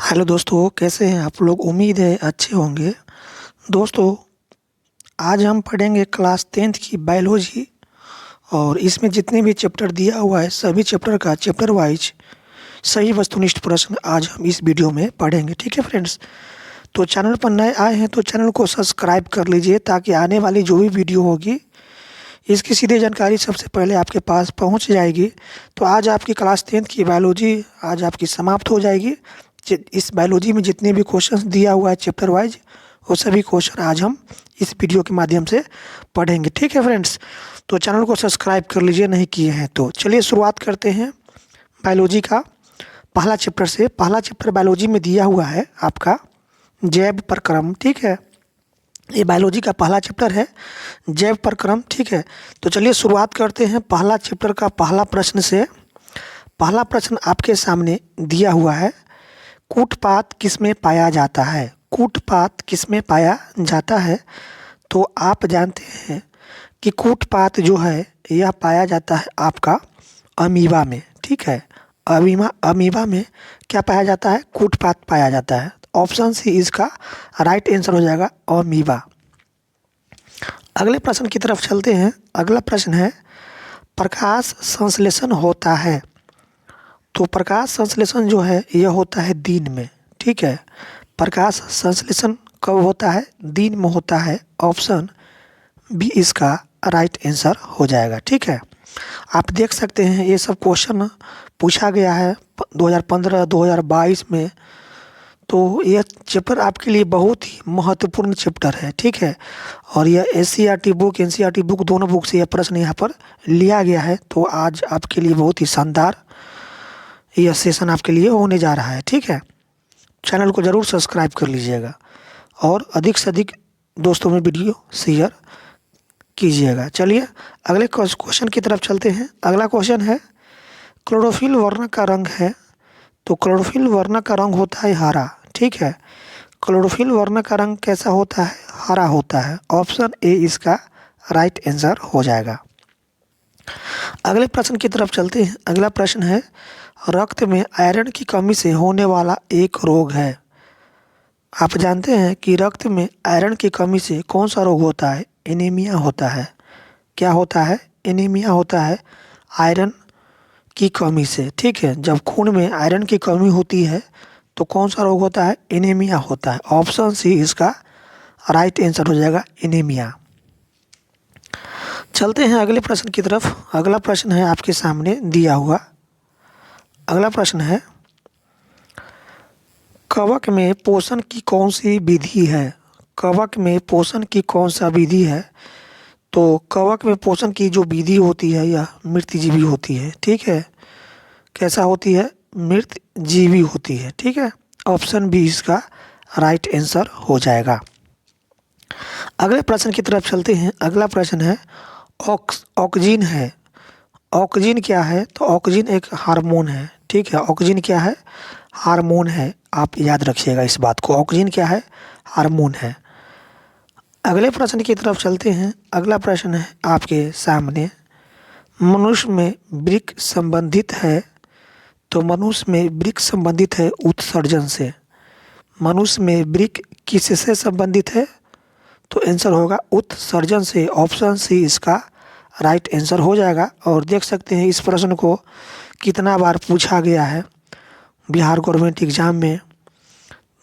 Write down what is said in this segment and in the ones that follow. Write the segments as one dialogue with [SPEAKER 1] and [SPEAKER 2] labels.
[SPEAKER 1] Hello दोस्तों, कैसे हैं आप लोग? उम्मीद है अच्छे होंगे। दोस्तों, आज हम पढ़ेंगे क्लास 10th की बायोलॉजी। और इसमें जितने भी चैप्टर दिया हुआ है सभी चैप्टर का चैप्टर वाइज सही वस्तुनिष्ठ प्रश्न आज हम इस वीडियो में पढ़ेंगे। ठीक है फ्रेंड्स, तो चैनल पर नए आए हैं तो चैनल को सब्सक्राइब कर लीजिए ताकि आने वाली जो भी वीडियो होगी इसकी सीधी जानकारी सबसे पहले आपके पास पहुंच जाएगी। तो आज आपकी क्लास 10th की बायोलॉजी आज आपकी समाप्त हो जाएगी। इस बायोलॉजी में जितने भी क्वेश्चंस दिया हुआ है चैप्टर वाइज वो सभी क्वेश्चन आज हम इस वीडियो के माध्यम से पढ़ेंगे। ठीक है फ्रेंड्स, तो चैनल को सब्सक्राइब कर लीजिए नहीं किए हैं तो। चलिए शुरुआत करते हैं बायोलॉजी का पहला चैप्टर से। पहला चैप्टर बायोलॉजी में दिया हुआ है आपका जैव प्रक्रम। ठीक है, ये बायोलॉजी का पहला चैप्टर है जैव प्रक्रम। ठीक है, तो चलिए शुरुआत करते हैं पहला चैप्टर का पहला प्रश्न से। पहला प्रश्न आपके सामने दिया हुआ है, कूटपात किसमें पाया जाता है? कूटपात किसमें पाया जाता है? तो आप जानते हैं कि कूटपात जो है यह पाया जाता है आपका अमीबा में। ठीक है, अमीबा में क्या पाया जाता है? कूटपात पाया जाता है। ऑप्शन सी इसका राइट आंसर हो जाएगा, अमीबा। अगले प्रश्न की तरफ चलते हैं। अगला प्रश्न है, प्रकाश संश्लेषण होता है। तो प्रकाश संश्लेषण जो है यह होता है दिन में। ठीक है, प्रकाश संश्लेषण कब होता है? दिन में होता है। ऑप्शन बी इसका राइट आंसर हो जाएगा। ठीक है, आप देख सकते हैं ये सब क्वेश्चन पूछा गया है 2015-2022 में। तो यह चैप्टर आपके लिए बहुत ही महत्वपूर्ण चैप्टर है। ठीक है, और यह एससीईआरटी बुक एनसीईआरटी बुक दोनों बुक से यह प्रश्न यहाँ पर लिया गया है। तो आज आपके लिए बहुत ही शानदार यह सेशन आपके लिए होने जा रहा है। ठीक है, चैनल को ज़रूर सब्सक्राइब कर लीजिएगा और अधिक से अधिक दोस्तों में वीडियो शेयर कीजिएगा। चलिए अगले क्वेश्चन की तरफ चलते हैं। अगला क्वेश्चन है, क्लोरोफिल वर्ण का रंग है। तो क्लोरोफिल वर्ण का रंग होता है हरा। ठीक है, क्लोरोफिल वर्ण का रंग कैसा होता है? हरा होता है। ऑप्शन ए इसका राइट आंसर हो जाएगा। अगले प्रश्न की तरफ चलते हैं। अगला प्रश्न है, रक्त में आयरन की कमी से होने वाला एक रोग है। आप जानते हैं कि रक्त में आयरन की कमी से कौन सा रोग होता है? एनीमिया होता है। क्या होता है? एनीमिया होता है आयरन की कमी से। ठीक है, जब खून में आयरन की कमी होती है तो कौन सा रोग होता है? एनीमिया होता है। ऑप्शन सी इसका राइट आंसर हो जाएगा, एनीमिया। चलते हैं अगले प्रश्न की तरफ। अगला प्रश्न है आपके सामने दिया हुआ। अगला प्रश्न है, कवक में पोषण की कौन सी विधि है? कवक में पोषण की कौन सा विधि है? तो कवक में पोषण की जो विधि होती है यह मृतजीवी होती है। ठीक है, कैसा होती है? मृतजीवी होती है। ठीक है, ऑप्शन बी इसका राइट आंसर हो जाएगा। अगले प्रश्न की तरफ चलते हैं। अगला प्रश्न है, ऑक्सीजन है। ऑक्सीजन क्या है? तो ऑक्सीजन एक हार्मोन है। ठीक है, ऑक्सीजन क्या है? हार्मोन है। आप याद रखिएगा इस बात को, ऑक्सीजन क्या है? हार्मोन है। अगले प्रश्न की तरफ चलते हैं। अगला प्रश्न है आपके सामने, मनुष्य में वृक्क संबंधित है। तो मनुष्य में वृक्क संबंधित है उत्सर्जन से। मनुष्य में वृक्क किससे संबंधित है? तो आंसर होगा उत्सर्जन से। ऑप्शन सी इसका राइट आंसर हो जाएगा। और देख सकते हैं इस प्रश्न को कितना बार पूछा गया है बिहार गवर्नमेंट एग्ज़ाम में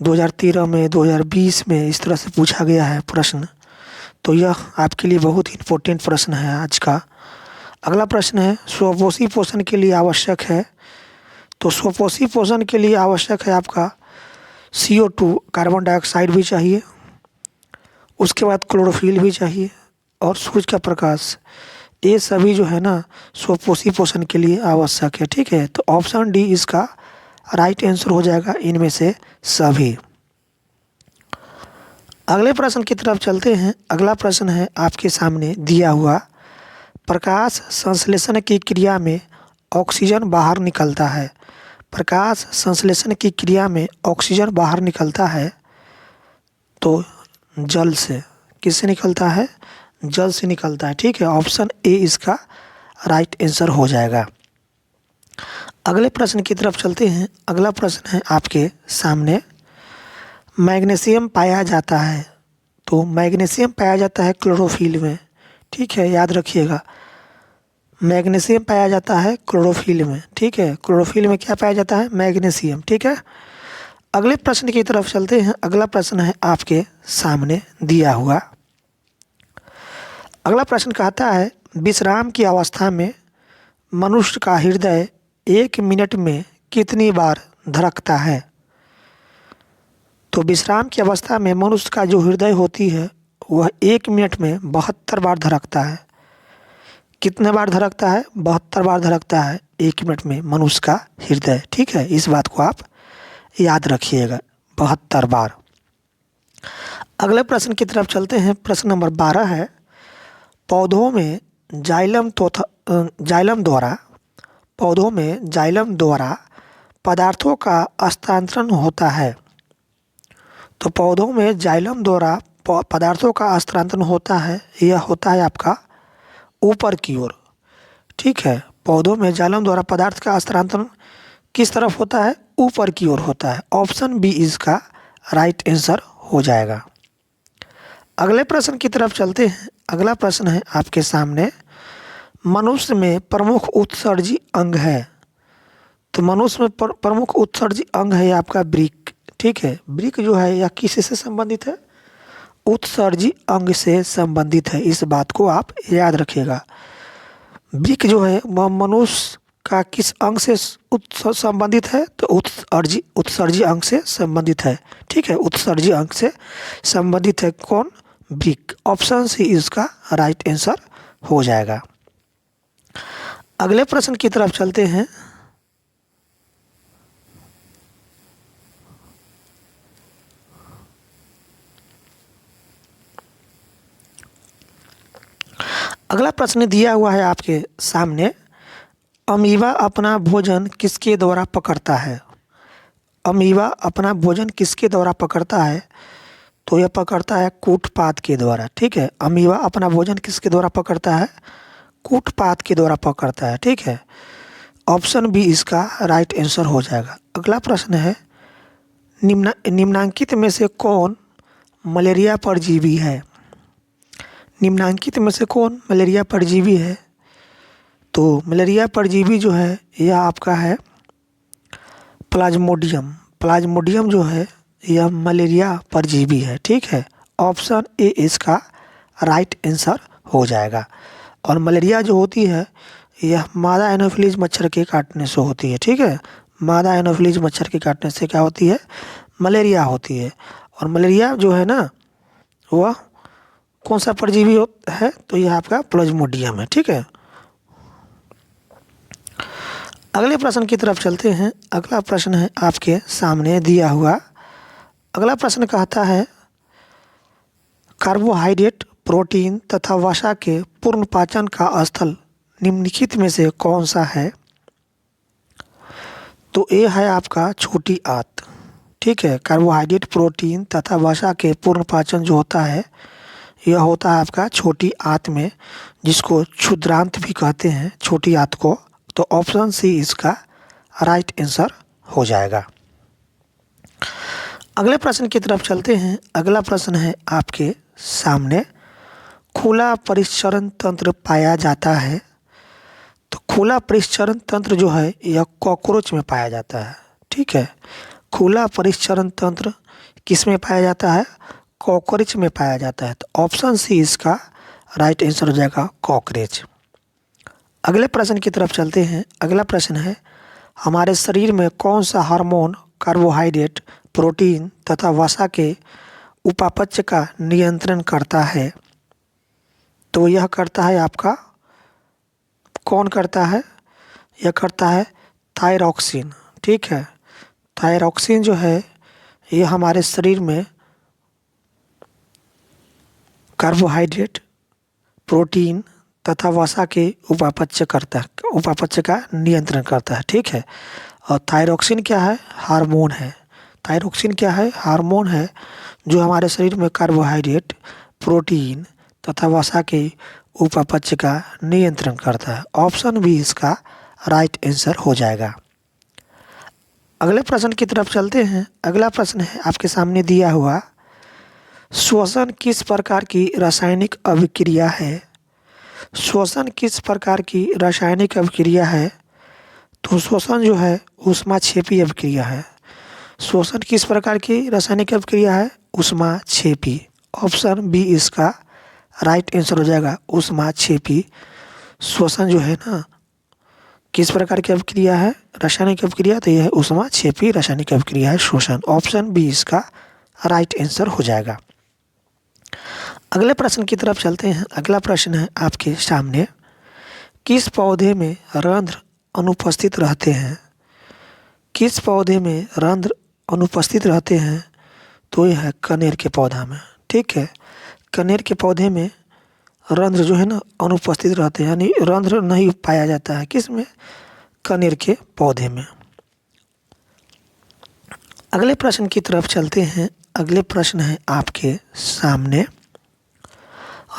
[SPEAKER 1] 2013 में, 2020 में, इस तरह से पूछा गया है प्रश्न। तो यह आपके लिए बहुत ही इम्पोर्टेंट प्रश्न है आज का। अगला प्रश्न है, स्वपोषी पोषण के लिए आवश्यक है। तो स्वपोषी पोषण के लिए आवश्यक है आपका CO2 कार्बन डाइऑक्साइड भी चाहिए, उसके बाद क्लोरोफिल भी चाहिए और सूरज का प्रकाश। ये सभी जो है ना स्वपोषी पोषण के लिए आवश्यक है। ठीक है, तो ऑप्शन डी इसका राइट आंसर हो जाएगा, इनमें से सभी। अगले प्रश्न की तरफ चलते हैं। अगला प्रश्न है आपके सामने दिया हुआ, प्रकाश संश्लेषण की क्रिया में ऑक्सीजन बाहर निकलता है। प्रकाश संश्लेषण की क्रिया में ऑक्सीजन बाहर निकलता है तो जल से। किससे निकलता है? जल से निकलता है। ठीक है, ऑप्शन ए इसका राइट आंसर हो जाएगा। अगले प्रश्न की तरफ चलते हैं। अगला प्रश्न है आपके सामने, मैग्नीशियम पाया जाता है। तो मैग्नीशियम पाया जाता है क्लोरोफिल में। ठीक है, याद रखिएगा, मैग्नीशियम पाया जाता है क्लोरोफिल में। ठीक है, क्लोरोफिल में क्या पाया जाता है? मैग्नीशियम। ठीक है, अगले प्रश्न की तरफ चलते हैं। अगला प्रश्न है आपके सामने दिया हुआ। अगला प्रश्न कहता है, विश्राम की अवस्था में मनुष्य का हृदय 1 मिनट में कितनी बार धड़कता है? तो विश्राम की अवस्था में मनुष्य का जो हृदय होती है वह 1 मिनट में 72 बार धड़कता है। कितने बार धड़कता है? 72 बार धड़कता है 1 मिनट में मनुष्य का हृदय। ठीक है, इस बात को आप याद रखिएगा, 72 बार। अगले प्रश्न की तरफ चलते हैं। प्रश्न नंबर 12 है, पौधों में जाइलम द्वारा पदार्थों का हस्तांतरण होता है। तो पौधों में जाइलम द्वारा पदार्थों का हस्तांतरण होता है, यह होता है आपका ऊपर की ओर। ठीक है, पौधों में जाइलम द्वारा पदार्थ का हस्तांतरण किस तरफ होता है? ऊपर की ओर होता है। ऑप्शन बी इसका राइट आंसर हो जाएगा। अगले प्रश्न की तरफ चलते हैं। अगला प्रश्न है आपके सामने, मनुष्य में प्रमुख उत्सर्जी अंग है। तो मनुष्य में प्रमुख उत्सर्जी अंग है आपका वृक्क। ठीक है, वृक्क जो है यह किससे संबंधित है? उत्सर्जी अंग से संबंधित है। इस बात को आप याद रखिएगा। वृक्क जो है वह मनुष्य का किस अंग से संबंधित है? तो उत्सर्जी अंग से संबंधित है। ठीक है, उत्सर्जी अंग से संबंधित है कौन? वृक्क। ऑप्शन सी इसका राइट आंसर हो जाएगा। अगले प्रश्न की तरफ चलते हैं। अगला प्रश्न दिया हुआ है आपके सामने, अमीबा अपना भोजन किसके द्वारा पकड़ता है? अमीबा अपना भोजन किसके द्वारा पकड़ता है? तो यह पकड़ता है कूटपात के द्वारा। ठीक है, अमीबा अपना भोजन किसके द्वारा पकड़ता है? कूटपात के द्वारा पकड़ता है। ठीक है, ऑप्शन बी इसका राइट आंसर हो जाएगा। अगला प्रश्न है, निम्नांकित में से कौन मलेरिया परजीवी है? निम्नांकित में से कौन मलेरिया परजीवी है? तो मलेरिया परजीवी जो है यह आपका है प्लाज्मोडियम। प्लाज्मोडियम जो है यह मलेरिया परजीवी है। ठीक है, ऑप्शन ए इसका राइट आंसर हो जाएगा। और मलेरिया जो होती है यह मादा एनोफिलीज मच्छर के काटने से होती है। ठीक है, मादा एनोफिलीज मच्छर के काटने से क्या होती है? मलेरिया होती है। और मलेरिया जो है ना वह कौन सा परजीवी है? तो यह आपका प्लाज्मोडियम है। ठीक है, अगले प्रश्न की तरफ चलते हैं। अगला प्रश्न है आपके सामने दिया हुआ। अगला प्रश्न कहता है, कार्बोहाइड्रेट, प्रोटीन तथा वसा के पूर्ण पाचन का स्थल निम्नलिखित में से कौन सा है? तो ये है आपका छोटी आंत। ठीक है, कार्बोहाइड्रेट, प्रोटीन तथा वसा के पूर्ण पाचन जो होता है यह होता है आपका छोटी आंत में, जिसको क्षुद्रांत भी कहते हैं, छोटी आंत को। तो ऑप्शन सी इसका राइट आंसर हो जाएगा। अगले प्रश्न की तरफ चलते हैं। अगला प्रश्न है आपके सामने, खुला परिसरण तंत्र पाया जाता है। तो खुला परिसरण तंत्र जो है यह कॉकरोच में पाया जाता है। ठीक है, खुला परिसरण तंत्र किस में पाया जाता है? कॉकरोच में पाया जाता है। तो ऑप्शन सी इसका राइट आंसर हो जाएगा, कॉकरोच। अगले प्रश्न की तरफ चलते हैं। अगला प्रश्न है, हमारे शरीर में कौन सा हार्मोन कार्बोहाइड्रेट, प्रोटीन तथा वसा के उपापचय का नियंत्रण करता है? तो यह करता है आपका, कौन करता है? यह करता है थायरॉक्सिन। ठीक है, थायरॉक्सिन जो है यह हमारे शरीर में कार्बोहाइड्रेट, प्रोटीन तथा वसा के उपापचय का नियंत्रण करता है। ठीक है, और थायरॉक्सिन क्या है? हार्मोन है। थायरॉक्सिन क्या है? हार्मोन है जो हमारे शरीर में कार्बोहाइड्रेट, प्रोटीन तथा वसा के उपापचय का नियंत्रण करता है। ऑप्शन बी इसका राइट आंसर हो जाएगा। अगले प्रश्न की तरफ चलते हैं। अगला प्रश्न है आपके सामने दिया हुआ, श्वसन किस प्रकार की रासायनिक अभिक्रिया है? श्वसन किस प्रकार की रासायनिक अभिक्रिया है? तो श्वसन जो है ऊष्माक्षेपी अभिक्रिया है। श्वसन किस प्रकार की रासायनिक अभिक्रिया है? ऊष्माक्षेपी। ऑप्शन बी इसका राइट आंसर हो जाएगा, ऊष्माक्षेपी। श्वसन जो है ना किस प्रकार की अभिक्रिया है? रासायनिक अभिक्रिया, तो यह है ऊष्माक्षेपी रासायनिक अभिक्रिया है श्वसन। ऑप्शन बी इसका राइट आंसर हो जाएगा। अगले प्रश्न की तरफ चलते हैं। अगला प्रश्न है आपके सामने, किस पौधे में रंध्र अनुपस्थित रहते हैं? किस पौधे में रंध्र अनुपस्थित रहते हैं? तो यह है कनेर के पौधा में। ठीक है, कनेर के पौधे में रंध्र जो है ना अनुपस्थित रहते हैं, यानी रंध्र नहीं पाया जाता है। किस में? कनेर के पौधे में। अगले प्रश्न की तरफ चलते हैं। अगले प्रश्न है आपके सामने,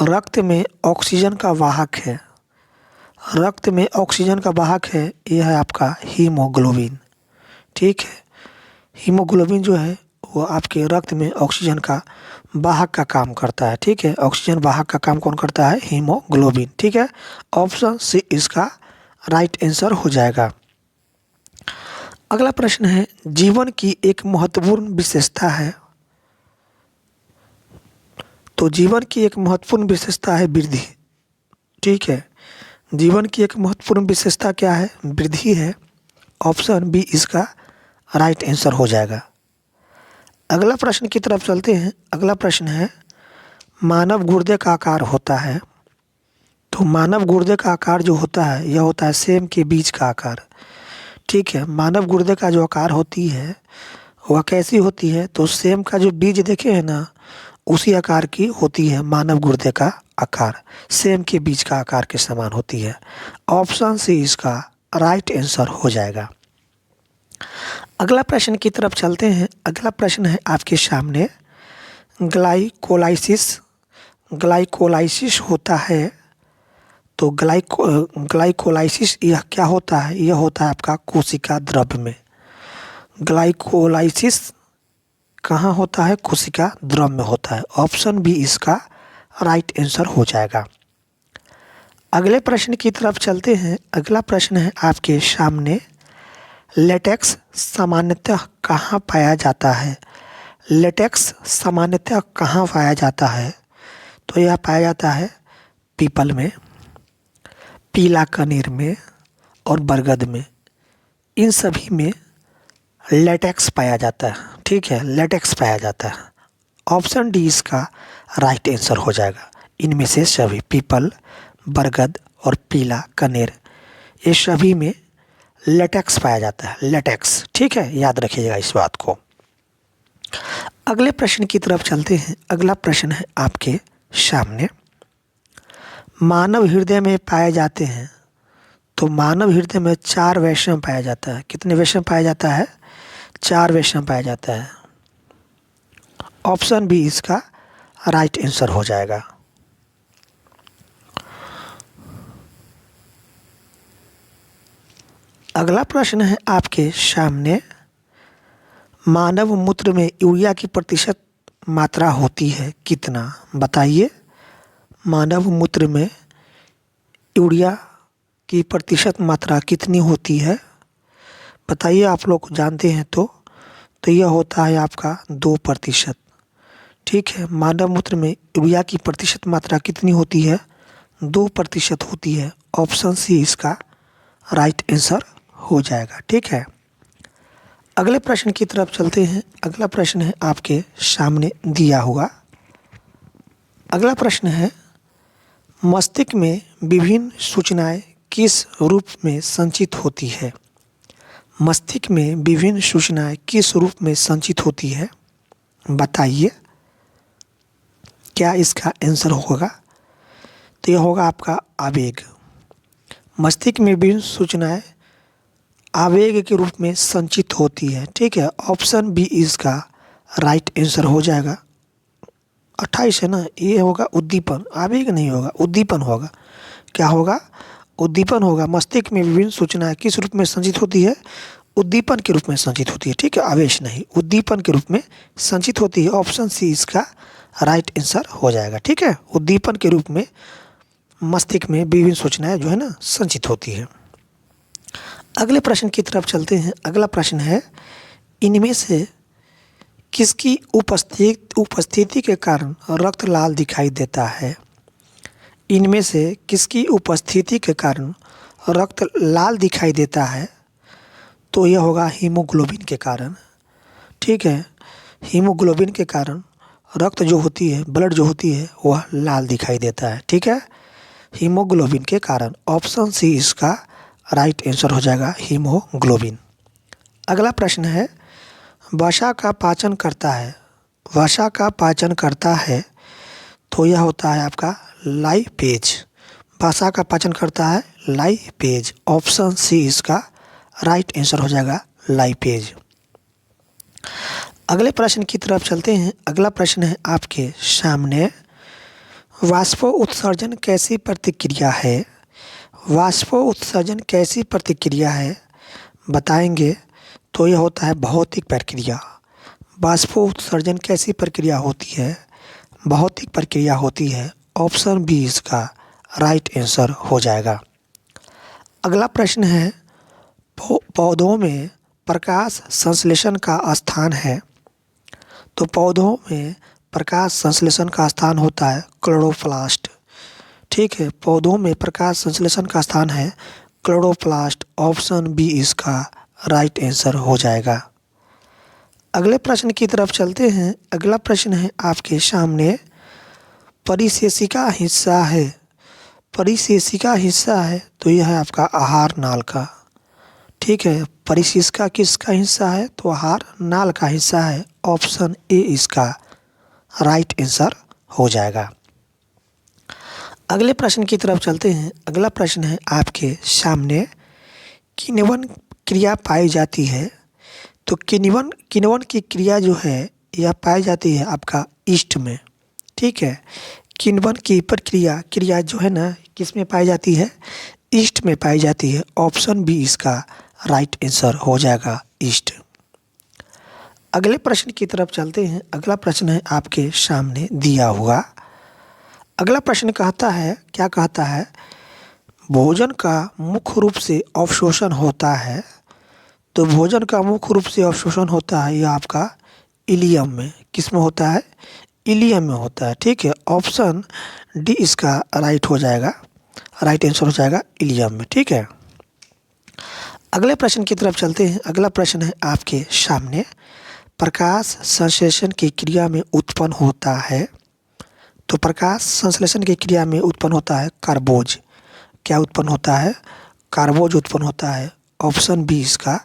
[SPEAKER 1] रक्त में ऑक्सीजन का वाहक है। रक्त में ऑक्सीजन का वाहक है, यह है आपका हीमोग्लोबिन। ठीक है, हीमोग्लोबिन जो है वो आपके रक्त में ऑक्सीजन का वाहक का काम करता है। ठीक है, ऑक्सीजन वाहक का काम कौन करता है? हीमोग्लोबिन। ठीक है, ऑप्शन सी इसका राइट आंसर हो जाएगा। अगला प्रश्न है, जीवन की एक महत्वपूर्ण विशेषता है। तो जीवन की एक महत्वपूर्ण विशेषता है वृद्धि। ठीक है, जीवन की एक महत्वपूर्ण विशेषता क्या है? वृद्धि है। ऑप्शन बी इसका राइट आंसर हो जाएगा। अगला प्रश्न की तरफ चलते हैं। अगला प्रश्न है, मानव गुर्दे का आकार होता है। तो मानव गुर्दे का आकार जो होता है यह होता है सेम के बीज का आकार। ठीक है, मानव गुर्दे का जो आकार होती है वह कैसी होती है? तो सेम का जो बीज देखे हैं ना उसी आकार की होती है मानव गुर्दे का आकार। सेम के बीज का आकार के समान होती है। ऑप्शन सी इसका राइट आंसर हो जाएगा। अगला प्रश्न की तरफ चलते हैं। अगला प्रश्न है आपके सामने, ग्लाइकोलाइसिस। ग्लाइकोलाइसिस होता है। तो ग्लाइकोलाइसिस यह क्या होता है? यह होता है आपका कोशिका द्रव्य में। ग्लाइकोलाइसिस कहाँ होता है? कोशिका द्रव्य में होता है। ऑप्शन बी इसका राइट आंसर हो जाएगा। अगले प्रश्न की तरफ चलते हैं। अगला प्रश्न है आपके सामने, लेटेक्स सामान्यतः कहाँ पाया जाता है? लेटेक्स सामान्यतः कहाँ पाया जाता है? तो यह पाया जाता है पीपल में, पीला कनेर में और बरगद में। इन सभी में लेटेक्स पाया जाता है। ठीक है, लेटेक्स पाया जाता है। ऑप्शन डी इसका राइट आंसर हो जाएगा। इनमें से सभी पीपल, बरगद और पीला कनेर, ये सभी में लेटेक्स पाया जाता है। लेटेक्स। ठीक है, याद रखिएगा इस बात को। अगले प्रश्न की तरफ चलते हैं। अगला प्रश्न है आपके सामने, मानव हृदय में पाए जाते हैं। तो मानव हृदय में 4 वैषम पाया जाता है। कितने वैषम पाया जाता है? 4 वैषम पाया जाता है। ऑप्शन बी इसका राइट आंसर हो जाएगा। अगला प्रश्न है आपके सामने, मानव मूत्र में यूरिया की प्रतिशत मात्रा होती है कितना? बताइए, मानव मूत्र में यूरिया की प्रतिशत मात्रा कितनी होती है? बताइए, आप लोग जानते हैं तो यह होता है आपका 2%। ठीक है, मानव मूत्र में यूरिया की प्रतिशत मात्रा कितनी होती है? 2% होती है। ऑप्शन सी इसका राइट आंसर हो जाएगा। ठीक है, अगले प्रश्न की तरफ चलते हैं। अगला प्रश्न है आपके सामने दिया हुआ। अगला प्रश्न है, मस्तिष्क में विभिन्न सूचनाएं किस रूप में संचित होती है? मस्तिष्क में विभिन्न सूचनाएं किस रूप में संचित होती है? बताइए, क्या इसका आंसर होगा? तो यह होगा आपका आवेग। मस्तिष्क में विभिन्न सूचनाएं आवेग के रूप में संचित होती है। ठीक है, ऑप्शन बी इसका राइट आंसर हो जाएगा। 28 है ना, ये होगा उद्दीपन। आवेग नहीं होगा, उद्दीपन होगा। क्या होगा? उद्दीपन होगा। मस्तिष्क में विभिन्न सूचनाएं किस रूप में संचित होती है? उद्दीपन के रूप में संचित होती है, ठीक है, आवेश नहीं, उद्दीपन के रूप में संचित होती है। ऑप्शन सी इसका राइट आंसर हो जाएगा, ठीक है। उद्दीपन के रूप में मस्तिष्क में विभिन्न सूचनाएं जो है ना संचित होती है। अगले प्रश्न की तरफ चलते हैं। अगला प्रश्न है, इनमें से किसकी उपस्थिति के कारण रक्त लाल दिखाई देता है? इनमें से किसकी उपस्थिति के कारण रक्त लाल दिखाई देता है? तो यह होगा हीमोग्लोबिन के कारण, ठीक है। हीमोग्लोबिन के कारण रक्त जो होती है, ब्लड जो होती है, वह लाल दिखाई देता है, ठीक है। हीमोग्लोबिन के कारण, ऑप्शन सी इसका राइट आंसर हो जाएगा, हीमोग्लोबिन। अगला प्रश्न है, वसा का पाचन करता है, वसा का पाचन करता है, तो यह होता है आपका लाइपेज। वसा का पाचन करता है लाइपेज, ऑप्शन सी इसका राइट आंसर हो जाएगा, लाइपेज। अगले प्रश्न की तरफ चलते हैं। अगला प्रश्न है आपके सामने, वाष्पोत्सर्जन कैसी प्रतिक्रिया है? वाष्पोत्सर्जन कैसी प्रतिक्रिया है बताएंगे, तो यह होता है भौतिक प्रक्रिया। वाष्पोत्सर्जन कैसी प्रक्रिया होती है? भौतिक प्रक्रिया होती है, ऑप्शन बी इसका राइट आंसर हो जाएगा। अगला प्रश्न है, पौधों में प्रकाश संश्लेषण का स्थान है, तो पौधों में प्रकाश संश्लेषण का स्थान होता है क्लोरोप्लास्ट, ठीक है। पौधों में प्रकाश संश्लेषण का स्थान है क्लोरोप्लास्ट, ऑप्शन बी इसका राइट आंसर हो जाएगा। अगले प्रश्न की तरफ चलते हैं। अगला प्रश्न है आपके सामने, परिशेषिका हिस्सा है, परिशेषिका हिस्सा है, तो यह है आपका आहार नाल का, ठीक है। परिशिष्का किसका हिस्सा है? तो आहार नाल का हिस्सा है, ऑप्शन ए इसका राइट आंसर हो जाएगा। अगले प्रश्न की तरफ चलते हैं। अगला प्रश्न है आपके सामने, किण्वन क्रिया पाई जाती है, तो किण्वन की क्रिया जो है यह पाई जाती है आपका ईस्ट में, ठीक है। किण्वन की क्रिया जो है ना किस में पाई जाती है? ईस्ट में पाई जाती है, ऑप्शन बी इसका राइट आंसर हो जाएगा, ईस्ट। अगले प्रश्न की तरफ चलते हैं। अगला प्रश्न है आपके सामने दिया हुआ। अगला प्रश्न कहता है, क्या कहता है, भोजन का मुख्य रूप से अवशोषण होता है, तो भोजन का मुख्य रूप से अवशोषण होता है यह आपका इलियम में। किस में होता है? इलियम में होता है, ठीक है। ऑप्शन डी इसका राइट हो जाएगा, राइट आंसर हो जाएगा इलियम में, ठीक है। अगले प्रश्न की तरफ चलते हैं। अगला प्रश्न है आपके सामने, प्रकाश संश्लेषण की क्रिया में उत्पन्न होता है, तो प्रकाश संश्लेषण की क्रिया में उत्पन्न होता है कार्बोज। क्या उत्पन्न होता है? कार्बोज उत्पन्न होता है, ऑप्शन बी इसका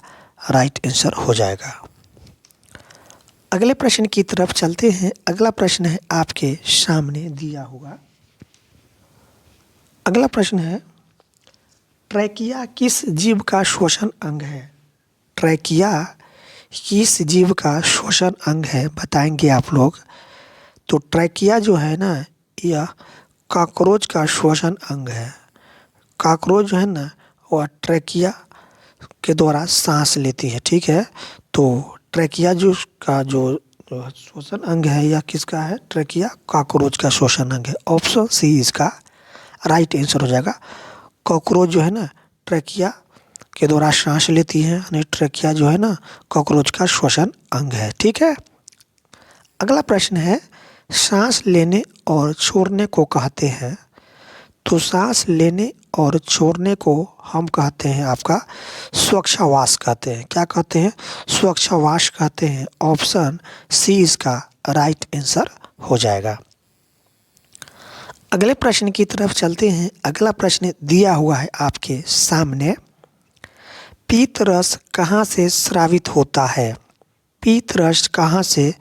[SPEAKER 1] राइट आंसर हो जाएगा। अगले प्रश्न की तरफ चलते हैं। अगला प्रश्न है आपके सामने दिया हुआ। अगला प्रश्न है, ट्रैकिया किस जीव का श्वसन अंग है? ट्रैकिया किस जीव का श्वसन अंग है बताएंगे आप लोग। तो ट्रैकिया जो है ना यह कॉकरोच का श्वसन अंग है। कॉकरोच जो है ना वह ट्रैकिया के द्वारा सांस लेती है, ठीक है। तो ट्रैकिया जो श्वसन अंग है यह किसका है? ट्रैकिया कॉकरोच का श्वसन अंग है, ऑप्शन सी इसका राइट आंसर हो जाएगा। कॉकरोच जो है ना ट्रैकिया के द्वारा सांस लेती है, यानी ट्रैकिया जो है ना कॉकरोच का श्वसन अंग है, ठीक है। अगला प्रश्न है, सांस लेने और छोड़ने को कहते हैं, तो सांस लेने और छोड़ने को हम कहते हैं आपका स्वच्छावास कहते हैं। क्या कहते हैं? स्वच्छावास कहते हैं, ऑप्शन सी इसका राइट आंसर हो जाएगा। अगले प्रश्न की तरफ चलते हैं। अगला प्रश्न दिया हुआ है आपके सामने, पीत रस कहाँ से स्रावित होता है? पीत रस कहाँ से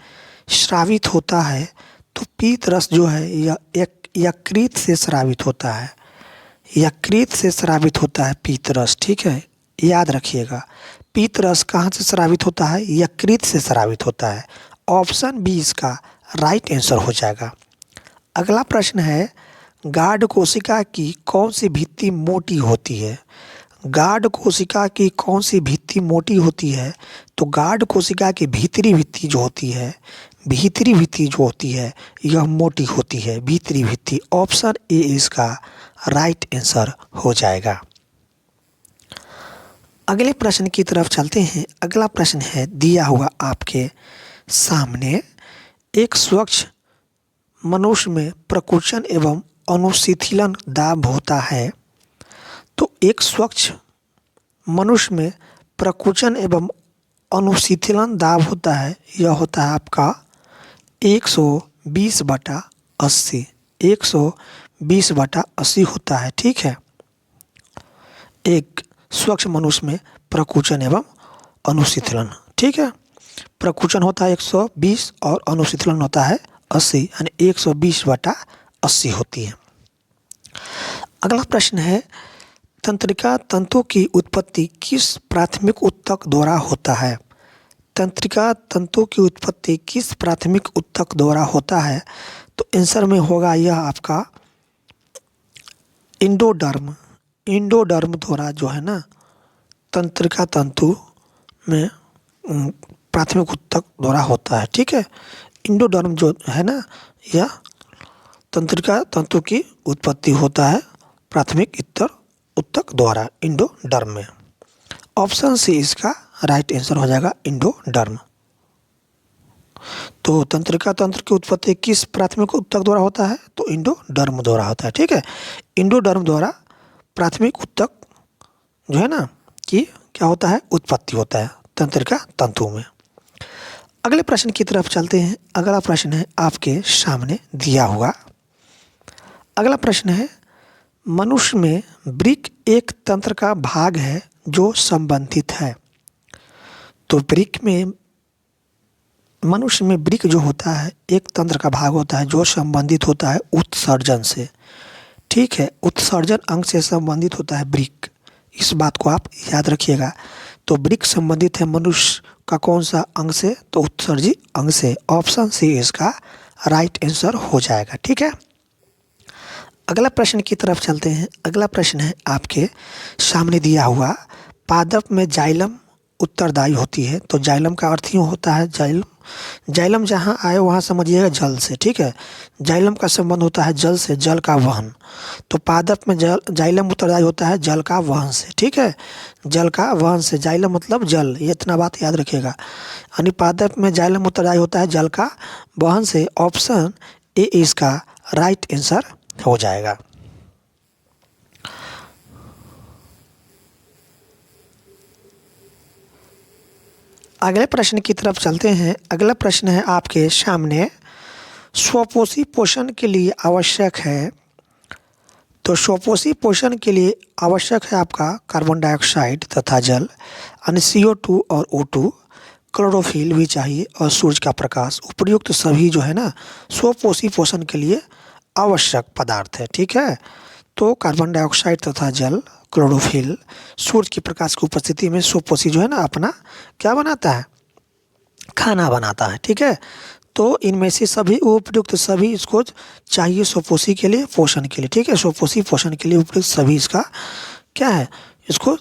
[SPEAKER 1] स्रावित होता है? तो पीत रस जो है यह यकृत से स्रावित होता है, यकृत से स्रावित होता है पीत रस, ठीक है। याद रखिएगा, पीत रस कहाँ से स्रावित होता है? यकृत से स्रावित होता है, ऑप्शन बी इसका राइट आंसर हो जाएगा। अगला प्रश्न है, गाढ़ कोशिका की कौन सी भित्ति मोटी होती है? गार्ड कोशिका की कौन सी भित्ति मोटी होती है? तो गार्ड कोशिका की भीतरी भित्ति जो होती है, भीतरी भित्ति जो होती है यह मोटी होती है, भीतरी भित्ति। ऑप्शन ए इसका राइट आंसर हो जाएगा। अगले प्रश्न की तरफ चलते हैं। अगला प्रश्न है दिया हुआ आपके सामने, एक स्वच्छ मनुष्य में प्रकुंचन एवं अनुशीतलन दाब होता है। तो एक स्वच्छ मनुष्य में प्रकुंचन एवं अनुशीतलन दाब होता है, यह होता है आपका 120/80, 120/80 होता है। ठीक है, एक स्वच्छ मनुष्य में प्रकुंचन एवं अनुशीतलन। ठीक है, प्रकुंचन होता है 120 और अनुशीतलन होता है 80, यानी 120/80 होती है। अगला प्रश्न है, तंत्रिका तंतु की उत्पत्ति किस प्राथमिक ऊतक द्वारा होता है? तंत्रिका तंतु की उत्पत्ति किस प्राथमिक ऊतक द्वारा होता है? तो आंसर में होगा यह आपका इंडोडर्म। इंडोडर्म द्वारा जो है ना, तंत्रिका तंतु में प्राथमिक ऊतक द्वारा होता है। ठीक है, इंडोडर्म जो है ना, यह तंत्रिका तंतु की उत्पत्ति होता है प्राथमिक ऊतक द्वारा, इंडोडर्म में। ऑप्शन सी इसका राइट आंसर हो जाएगा, इंडोडर्म। तो तंत्रिका तंत्र की उत्पत्ति किस प्राथमिक ऊतक द्वारा होता है? तो इंडोडर्म द्वारा होता है। ठीक है, इंडोडर्म द्वारा प्राथमिक ऊतक जो है ना कि क्या होता है, उत्पत्ति होता है तंत्रिका तंतु में। अगले प्रश्न की तरफ चलते हैं। अगला प्रश्न है आपके सामने दिया हुआ। अगला प्रश्न है, मनुष्य में वृक्क एक तंत्र का भाग है जो संबंधित है। तो वृक्क में, मनुष्य में वृक्क जो होता है एक तंत्र का भाग होता है जो संबंधित होता है उत्सर्जन से। ठीक है, उत्सर्जन अंग से संबंधित होता है वृक्क, इस बात को आप याद रखिएगा। तो वृक्क संबंधित है मनुष्य का कौन सा अंग से? तो उत्सर्जी अंग से। ऑप्शन सी इसका राइट आंसर हो जाएगा। ठीक है, अगला प्रश्न की तरफ चलते हैं। अगला प्रश्न है आपके सामने दिया हुआ, पादप में जाइलम उत्तरदायी होती है। तो जाइलम का अर्थ यूँ होता है, जाइलम, जाइलम जहाँ आए वहाँ समझिएगा जल से। ठीक है, जाइलम का संबंध होता है जल से, जल का वहन। तो पादप में जाइलम उत्तरदायी होता है जल का वहन से। ठीक है, जल का वहन से, जाइलम मतलब जल, ये इतना बात याद रखिएगा। यानी पादप में जाइलम उत्तरदायी होता है जल का वहन से। ऑप्शन ए इसका राइट आंसर हो जाएगा। अगले प्रश्न की तरफ चलते हैं। अगला प्रश्न है आपके सामने, स्वपोषी पोषण के लिए आवश्यक है। तो स्वपोषी पोषण के लिए आवश्यक है आपका कार्बन डाइऑक्साइड तथा जल, यानी CO2 और O2, क्लोरोफिल भी चाहिए और सूरज का प्रकाश। उपयुक्त सभी जो है ना स्वपोषी पोषण के लिए आवश्यक पदार्थ है। ठीक है, तो कार्बन डाइऑक्साइड तथा जल, क्लोरोफिल, सूरज की प्रकाश की उपस्थिति में स्वपोषी जो है ना अपना क्या बनाता है, खाना बनाता है। ठीक है, तो इनमें से सभी उपयुक्त सभी इसको चाहिए स्वपोषी के लिए, पोषण के लिए। ठीक है, स्वपोषी पोषण के लिए उपयुक्त सभी इसका क्या है, इसको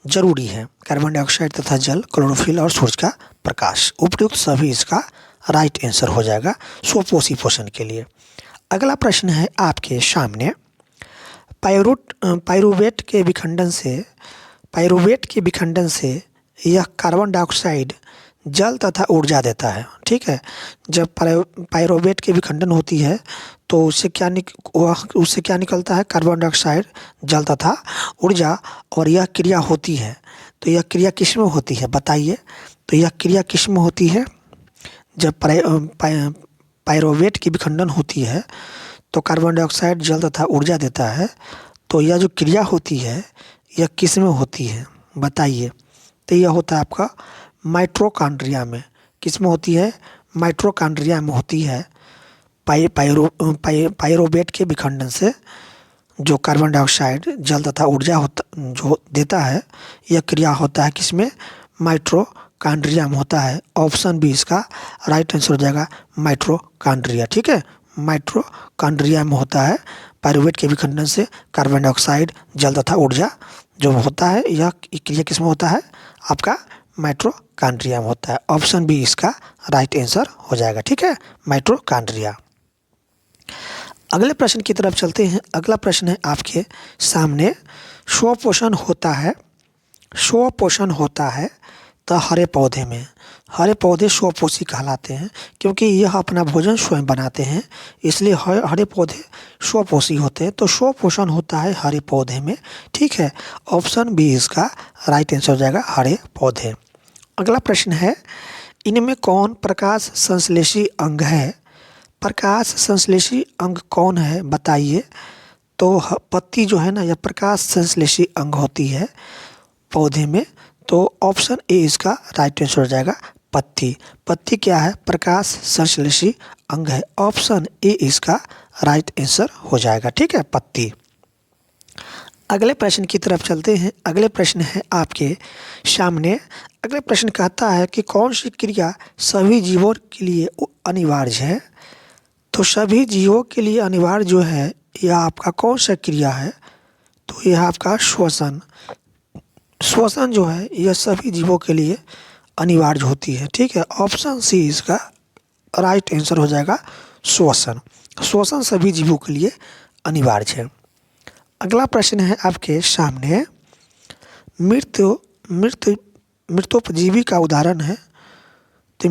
[SPEAKER 1] जरूरी है। कार्बन डाइऑक्साइड तथा जल, क्लोरोफिल और सूरज का प्रकाश, उपयुक्त सभी इसका राइट आंसर हो जाएगा स्वपोषी पोषण के लिए। अगला प्रश्न है आपके सामने, पाइरुवेट के विखंडन से यह कार्बन डाइऑक्साइड, जल तथा ऊर्जा देता है। ठीक है, जब पाइरुवेट की विखंडन होती है तो उससे क्या निकलता है, कार्बन डाइऑक्साइड, जल तथा ऊर्जा, और यह क्रिया होती है। तो यह क्रिया किस में होती है बताइए? तो यह क्रिया किस में होती है? जब पाइरुवेट की विखंडन होती है तो कार्बन डाइऑक्साइड, जल तथा ऊर्जा देता है। तो यह जो क्रिया होती है यह किस में होती है बताइए? तो यह होता है आपका माइटोकॉन्ड्रिया में। किस में होती है? माइटोकॉन्ड्रिया में होती है। पाइरुवेट के विखंडन से जो कार्बन डाइऑक्साइड, जल तथा ऊर्जा होता जो देता है, यह क्रिया होता है किसमें? माइटोकॉन्ड्रिया में होता है। ऑप्शन बी इसका राइट आंसर हो जाएगा, माइटोकॉन्ड्रिया। ठीक है, माइटोकॉन्ड्रिया में होता है पाइरुवेट के विखंडन से कार्बन डाइऑक्साइड, जल तथा ऊर्जा जो होता है, यह क्रिया किसमें होता है? आपका माइटोकॉन्ड्रिया में होता है। ऑप्शन बी इसका राइट आंसर हो जाएगा। ठीक है, माइटोकॉन्ड्रिया। अगले प्रश्न की तरफ चलते हैं। अगला प्रश्न है आपके सामने, स्वपोषण होता है, स्वपोषण होता है तो हरे पौधे में। हरे पौधे स्वपोषी कहलाते हैं क्योंकि यह अपना भोजन स्वयं बनाते हैं, इसलिए हरे पौधे स्वपोषी होते हैं। तो स्वपोषण होता है हरे पौधे में। ठीक है, ऑप्शन बी इसका राइट आंसर हो जाएगा, हरे पौधे। अगला प्रश्न है, इनमें कौन प्रकाश संश्लेषी अंग है? प्रकाश संश्लेषी अंग कौन है बताइए? तो पत्ती जो है ना, यह प्रकाश संश्लेषी अंग होती है पौधे में। तो ऑप्शन ए इसका राइट आंसर हो जाएगा, पत्ती। पत्ती क्या है? प्रकाश संश्लेषी अंग है। ऑप्शन ए इसका राइट आंसर हो जाएगा। ठीक है, पत्ती। अगले प्रश्न की तरफ चलते हैं। अगले प्रश्न है आपके सामने। अगले प्रश्न कहता है कि कौन सी क्रिया सभी जीवों के लिए अनिवार्य है? तो सभी जीवों के लिए अनिवार्य जो है, यह आपका कौन सा क्रिया है? तो यह आपका श्वसन। श्वसन जो है यह सभी जीवों के लिए अनिवार्य होती है। ठीक है, ऑप्शन सी इसका राइट आंसर हो जाएगा, श्वसन। श्वसन सभी जीवों के लिए अनिवार्य है। अगला प्रश्न है आपके सामने, मृतोपजीवी का उदाहरण है। तो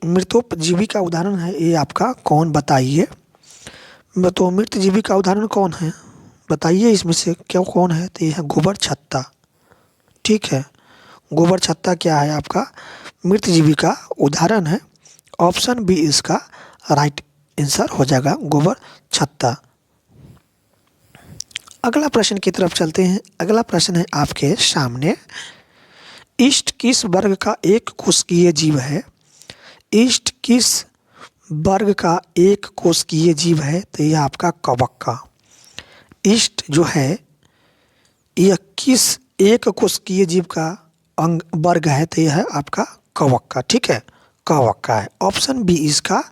[SPEAKER 1] मृतोपजीवी का उदाहरण है, ये आपका कौन बताइए? तो मृतजीवी का उदाहरण कौन है बताइए, इसमें से क्या कौन है? तो ये है गोबर छत्ता। ठीक है, गोबर छत्ता क्या है? आपका मृतजीवी का उदाहरण है। ऑप्शन बी इसका राइट आंसर हो जाएगा, गोबर छत्ता। अगला प्रश्न की तरफ चलते हैं। अगला प्रश्न है आपके सामने, ईस्ट किस वर्ग का एक कोशिकीय जीव है? ईस्ट किस वर्ग का एक कोशिकीय जीव है? तो यह आपका कवक्का। ईस्ट जो है यह किस एक कोशिकीय जीव का अंग वर्ग है? तो यह है आपका कवक्का। ठीक है, कवक्का है। ऑप्शन बी इसका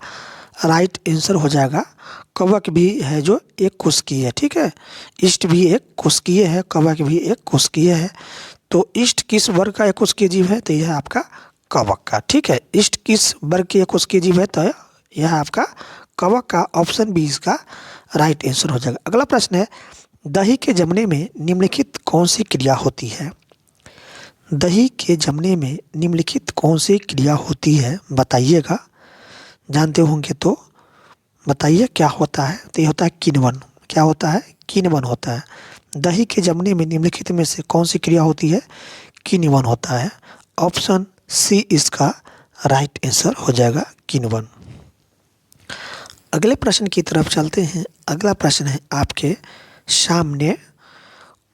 [SPEAKER 1] राइट आंसर हो जाएगा, कवक भी है जो एक कोशिकीय है। ठीक है, ईस्ट भी एक कोशिकीय है, कवक भी एक कोशिकीय है। तो ईस्ट किस वर्ग का एक कोशिकीय जीव है? तो यह आपका कवक्का। ठीक है, ईस्ट किस वर्ग की एक कोशिकीय जीव है? तो यह आपका कवक्का। ऑप्शन बी इसका राइट आंसर हो जाएगा। अगला प्रश्न है, दही के जमने में निम्नलिखित कौन सी क्रिया होती है? दही के जमने में निम्नलिखित कौन सी क्रिया होती है बताइएगा। जानते होंगे तो बताइए क्या होता है? तो ये होता है किण्वन। क्या होता है? किण्वन होता है। दही के जमने में निम्नलिखित में से कौन सी क्रिया होती है? किण्वन होता है। ऑप्शन सी इसका राइट आंसर हो जाएगा, किण्वन। अगले प्रश्न की तरफ चलते हैं। अगला प्रश्न है आपके सामने,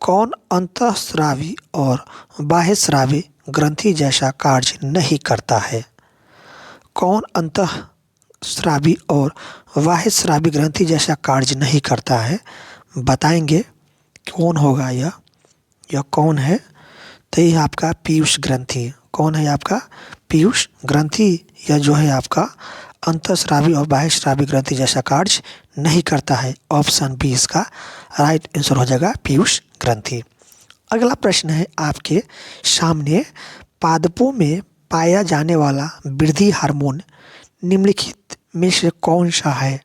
[SPEAKER 1] कौन अंतःस्रावी और बाह्यस्रावी ग्रंथि जैसा कार्य नहीं करता है? कौन अंतःस्रावी और बाह्यस्रावी ग्रंथि जैसा कार्य नहीं करता है बताएंगे कौन होगा यह कौन है? तो यह आपका पीयूष ग्रंथि। कौन है आपका? पीयूष ग्रंथि। यह जो है आपका अंतःस्रावी और बाह्यस्रावी ग्रंथि जैसा कार्य नहीं करता है। ऑप्शन बी इसका राइट आंसर हो जाएगा, पीयूष ग्रंथि। अगला प्रश्न है आपके सामने, पादपों में पाया जाने वाला वृद्धि हार्मोन निम्नलिखित में से कौन सा है?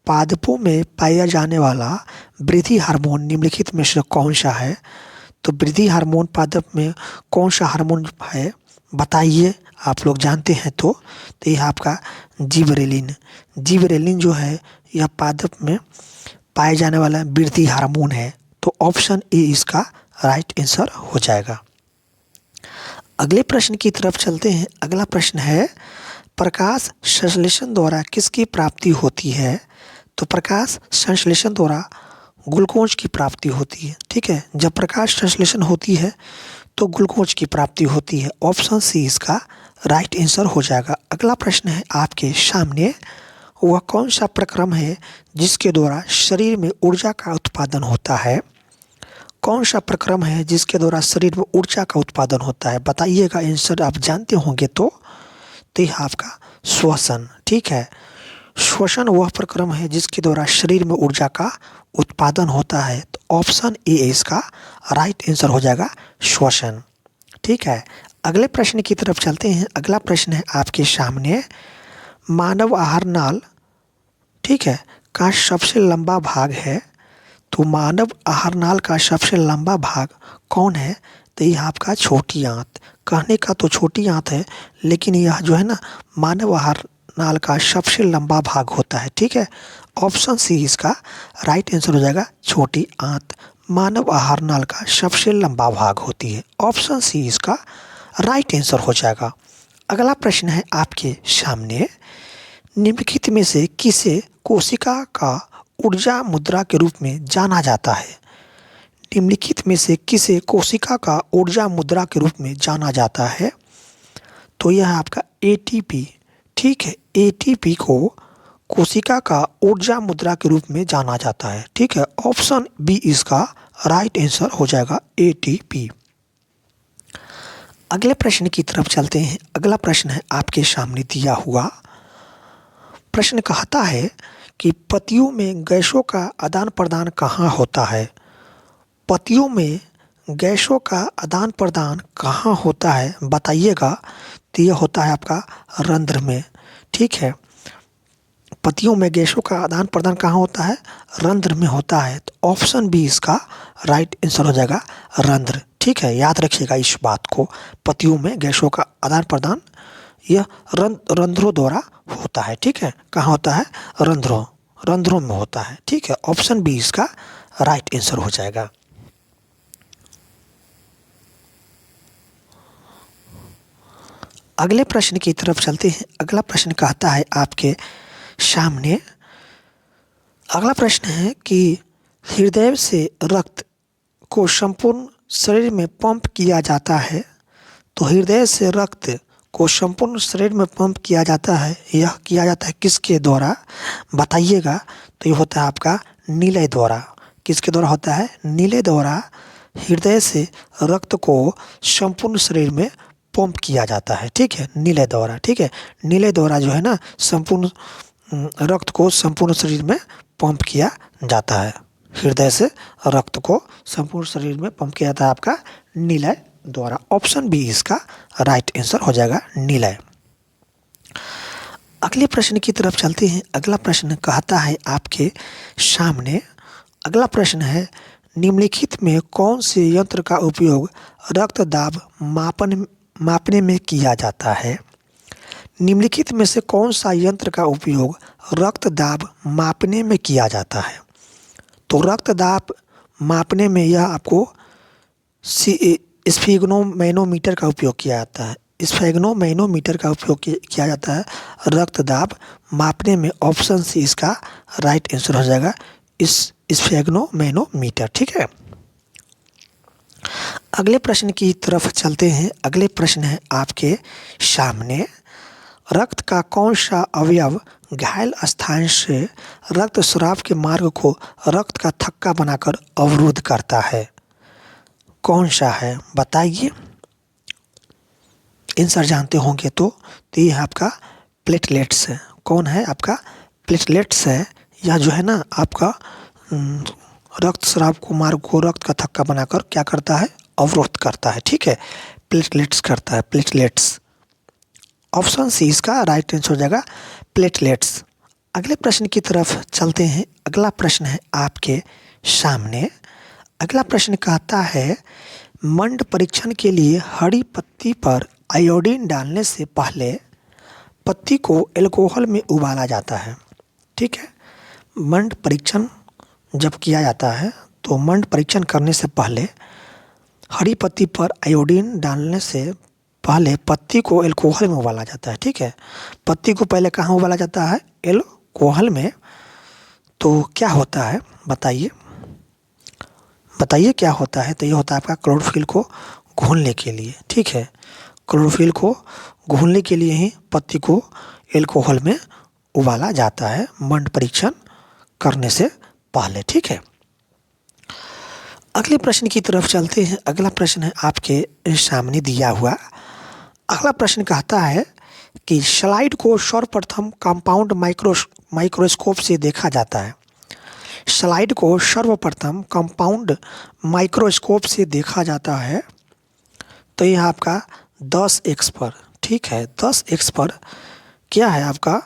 [SPEAKER 1] पादपों में पाया जाने वाला वृद्धि हार्मोन निम्नलिखित में से कौन सा है? तो वृद्धि हार्मोन पादप में कौन सा हार्मोन है बताइए, आप लोग जानते हैं तो यह आपका जिबरेलिन। जिबरेलिन जो है यह पादप में पाए जाने वाला वृद्धि हार्मोन है। तो ऑप्शन ए इसका राइट आंसर हो जाएगा। अगले प्रश्न की तरफ चलते हैं। अगला प्रश्न है, प्रकाश संश्लेषण द्वारा किसकी प्राप्ति होती है? तो प्रकाश संश्लेषण द्वारा ग्लूकोज की प्राप्ति होती है। ठीक है, जब प्रकाश संश्लेषण होती है तो ग्लूकोज की प्राप्ति होती है। ऑप्शन सी इसका राइट आंसर हो जाएगा। अगला प्रश्न है आपके सामने, वह कौन सा प्रक्रम है जिसके द्वारा शरीर में ऊर्जा का उत्पादन होता है? कौन सा प्रक्रम है जिसके द्वारा शरीर में ऊर्जा का उत्पादन होता है बताइएगा। आंसर आप जानते होंगे तो यह आपका श्वसन। ठीक है, श्वसन वह प्रक्रम है जिसके द्वारा शरीर में ऊर्जा का उत्पादन होता है। तो ऑप्शन ए इसका राइट आंसर हो जाएगा श्वसन। ठीक है, अगले प्रश्न की तरफ चलते हैं। अगला प्रश्न है आपके सामने, मानव आहार नाल, ठीक है, का सबसे लंबा भाग है। तो मानव आहार नाल का सबसे लंबा भाग कौन है? तो यह आपका छोटी आंत। कहने का तो छोटी आंत है, लेकिन यह जो है ना मानव आहार नाल का सबसे लंबा भाग होता है। ठीक है, ऑप्शन सी इसका राइट आंसर हो जाएगा, छोटी आंत मानव आहार नाल का सबसे लंबा भाग होती है। ऑप्शन सी इसका राइट आंसर हो जाएगा। अगला प्रश्न है आपके सामने, निम्नलिखित में से किसे कोशिका का ऊर्जा मुद्रा के रूप में जाना जाता है? निम्नलिखित में से किसे कोशिका का ऊर्जा मुद्रा के रूप में जाना जाता है? तो यह है आपका एटीपी। ठीक है, एटीपी को कोशिका का ऊर्जा मुद्रा के रूप में जाना जाता है। ठीक है, ऑप्शन बी इसका राइट आंसर हो जाएगा, एटीपी। अगले प्रश्न की तरफ चलते हैं। अगला प्रश्न है आपके सामने दिया हुआ। प्रश्न कहता है कि पत्तियों में गैसों का आदान प्रदान कहाँ होता है? पत्तियों में गैसों का आदान प्रदान कहाँ होता है बताइएगा। तो यह होता है आपका रंध्र में। ठीक है, पत्तियों में गैसों का आदान प्रदान कहाँ होता है? रंध्र में होता है। तो ऑप्शन बी इसका राइट आंसर हो जाएगा, रंध्र। ठीक है, याद रखिएगा इस बात को, पत्तियों में गैसों का आदान प्रदान यह रंध्रों द्वारा होता है। ठीक है, कहाँ होता है? रंध्रों में होता है। ठीक है, ऑप्शन बी इसका राइट आंसर हो जाएगा। अगले प्रश्न की तरफ चलते हैं। अगला प्रश्न कहता है आपके सामने, अगला प्रश्न है कि हृदय से रक्त को संपूर्ण शरीर में पंप किया जाता है। तो हृदय से रक्त को संपूर्ण शरीर में पंप किया जाता है, यह किया जाता है किसके द्वारा बताइएगा। तो ये होता है आपका नीले द्वारा। किसके द्वारा होता है? नीले द्वारा हृदय से रक्त को संपूर्ण शरीर में पंप किया जाता है। ठीक है, नीले द्वारा। ठीक है, नीले द्वारा जो है ना संपूर्ण रक्त को संपूर्ण शरीर में पंप किया जाता है। हृदय से रक्त को संपूर्ण शरीर में पंप किया जाता है आपका नीले द्वारा। ऑप्शन बी इसका राइट आंसर हो जाएगा, नीले। अगले प्रश्न की तरफ चलते हैं। अगला प्रश्न कहता है आपके सामने, अगला प्रश्न है, निम्नलिखित में कौन से यंत्र का उपयोग रक्त दाब मापने में किया जाता है? निम्नलिखित में से कौन सा यंत्र का उपयोग रक्त दाब मापने में किया जाता है? तो रक्त दाब मापने में यह आपको स्फिग्नोमैनोमीटर का उपयोग किया जाता है। स्फिग्नोमैनोमीटर का उपयोग किया जाता है रक्त दाब मापने में। ऑप्शन सी इसका राइट आंसर हो जाएगा, स्फिग्नोमैनोमीटर। ठीक है, अगले प्रश्न की तरफ चलते हैं। अगले प्रश्न है आपके सामने, रक्त का कौन सा अवयव घायल स्थान से रक्त स्राव के मार्ग को रक्त का थक्का बनाकर अवरुद्ध करता है? कौन सा है बताइए। आंसर जानते होंगे तो ये है आपका प्लेटलेट्स है। कौन है? आपका प्लेटलेट्स है। यह जो है ना आपका रक्त स्राव को मार्ग को रक्त का थक्का बनाकर क्या करता है? अवरुद्ध करता है। ठीक है, प्लेटलेट्स करता है, प्लेटलेट्स। ऑप्शन सी इसका राइट आंसर हो जाएगा, प्लेटलेट्स। अगले प्रश्न की तरफ चलते हैं। अगला प्रश्न है आपके सामने। अगला प्रश्न कहता है, मंड परीक्षण के लिए हरी पत्ती पर आयोडीन डालने से पहले पत्ती को अल्कोहल में उबाला जाता है। ठीक है, मंड परीक्षण जब किया जाता है तो मंड परीक्षण करने से पहले हरी पत्ती पर आयोडीन डालने से पहले पत्ती को अल्कोहल में उबाला जाता है। ठीक है, पत्ती को पहले कहाँ उबाला जाता है? अल्कोहल में। तो क्या होता है बताइए, बताइए क्या होता है? तो ये होता है आपका क्लोरोफिल को घोलने के लिए। ठीक है, क्लोरोफिल को घोलने के लिए ही पत्ती को अल्कोहल में उबाला जाता है मंड परीक्षण करने से पहले। ठीक है, अगले प्रश्न की तरफ चलते हैं। अगला प्रश्न है आपके सामने दिया हुआ। अगला प्रश्न कहता है कि स्लाइड को सर्वप्रथम कंपाउंड माइक्रोस्कोप से देखा जाता है। स्लाइड को सर्वप्रथम कंपाउंड माइक्रोस्कोप से देखा जाता है। तो यह आपका 10x पर, ठीक है, 10x पर क्या है आपका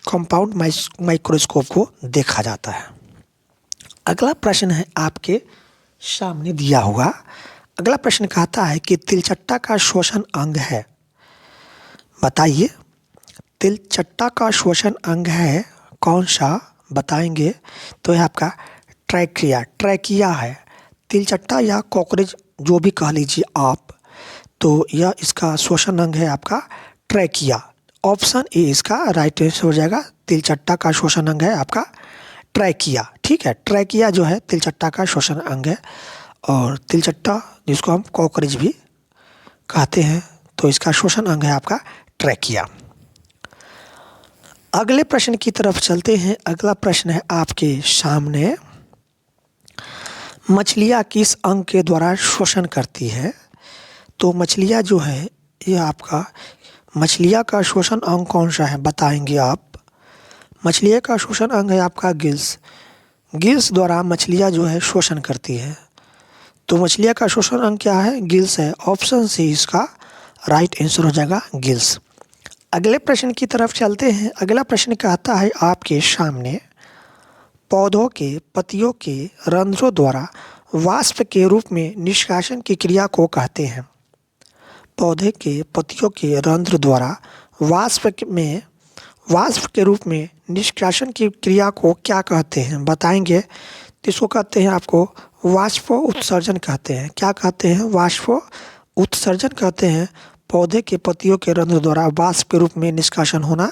[SPEAKER 1] कंपाउंड माइक्रोस्कोप को देखा जाता है। अगला प्रश्न है आपके सामने दिया हुआ। अगला प्रश्न कहता है कि तिलचट्टा का श्वसन अंग है। बताइए तिलचट्टा का श्वसन अंग है कौन सा, बताएंगे तो यह आपका ट्रैकिया है। तिलचट्टा या कॉकरोच जो भी कह लीजिए आप, तो यह इसका श्वसन अंग है आपका ट्रैकिया। ऑप्शन ए इसका राइट आंसर हो जाएगा। तिलचट्टा का श्वसन अंग है आपका ट्रैकिया, ठीक है। ट्रैकिया जो है तिलचट्टा का श्वसन अंग है, और तिलचट्टा जिसको हम कॉकरोच भी कहते हैं, तो इसका श्वसन अंग है आपका ट्रैकिया। अगले प्रश्न की तरफ चलते हैं। अगला प्रश्न है आपके सामने, मछलियाँ किस अंग के द्वारा श्वसन करती है। तो मछलियाँ जो है ये आपका, मछलियाँ का श्वसन अंग कौन सा है बताएंगे आप। मछलियाँ का श्वसन अंग है आपका गिल्स द्वारा मछलियाँ जो है श्वसन करती है। तो मछलियाँ का श्वसन अंग क्या है, गिल्स है। ऑप्शन सी इसका राइट आंसर हो जाएगा गिल्स। अगले प्रश्न की तरफ चलते हैं। अगला प्रश्न कहता है आपके सामने, पौधों के पत्तियों के रंध्रों द्वारा वाष्प के रूप में निष्कासन की क्रिया को कहते हैं। पौधे के पत्तियों के रंध्र द्वारा वाष्प के रूप में निष्कासन की क्रिया को क्या कहते हैं बताएंगे। तो इसको कहते हैं आपको वाष्प उत्सर्जन कहते हैं। क्या कहते हैं, वाष्प उत्सर्जन कहते हैं। पौधे के पत्तियों के रंध्र द्वारा वाष्प के रूप में निष्कासन होना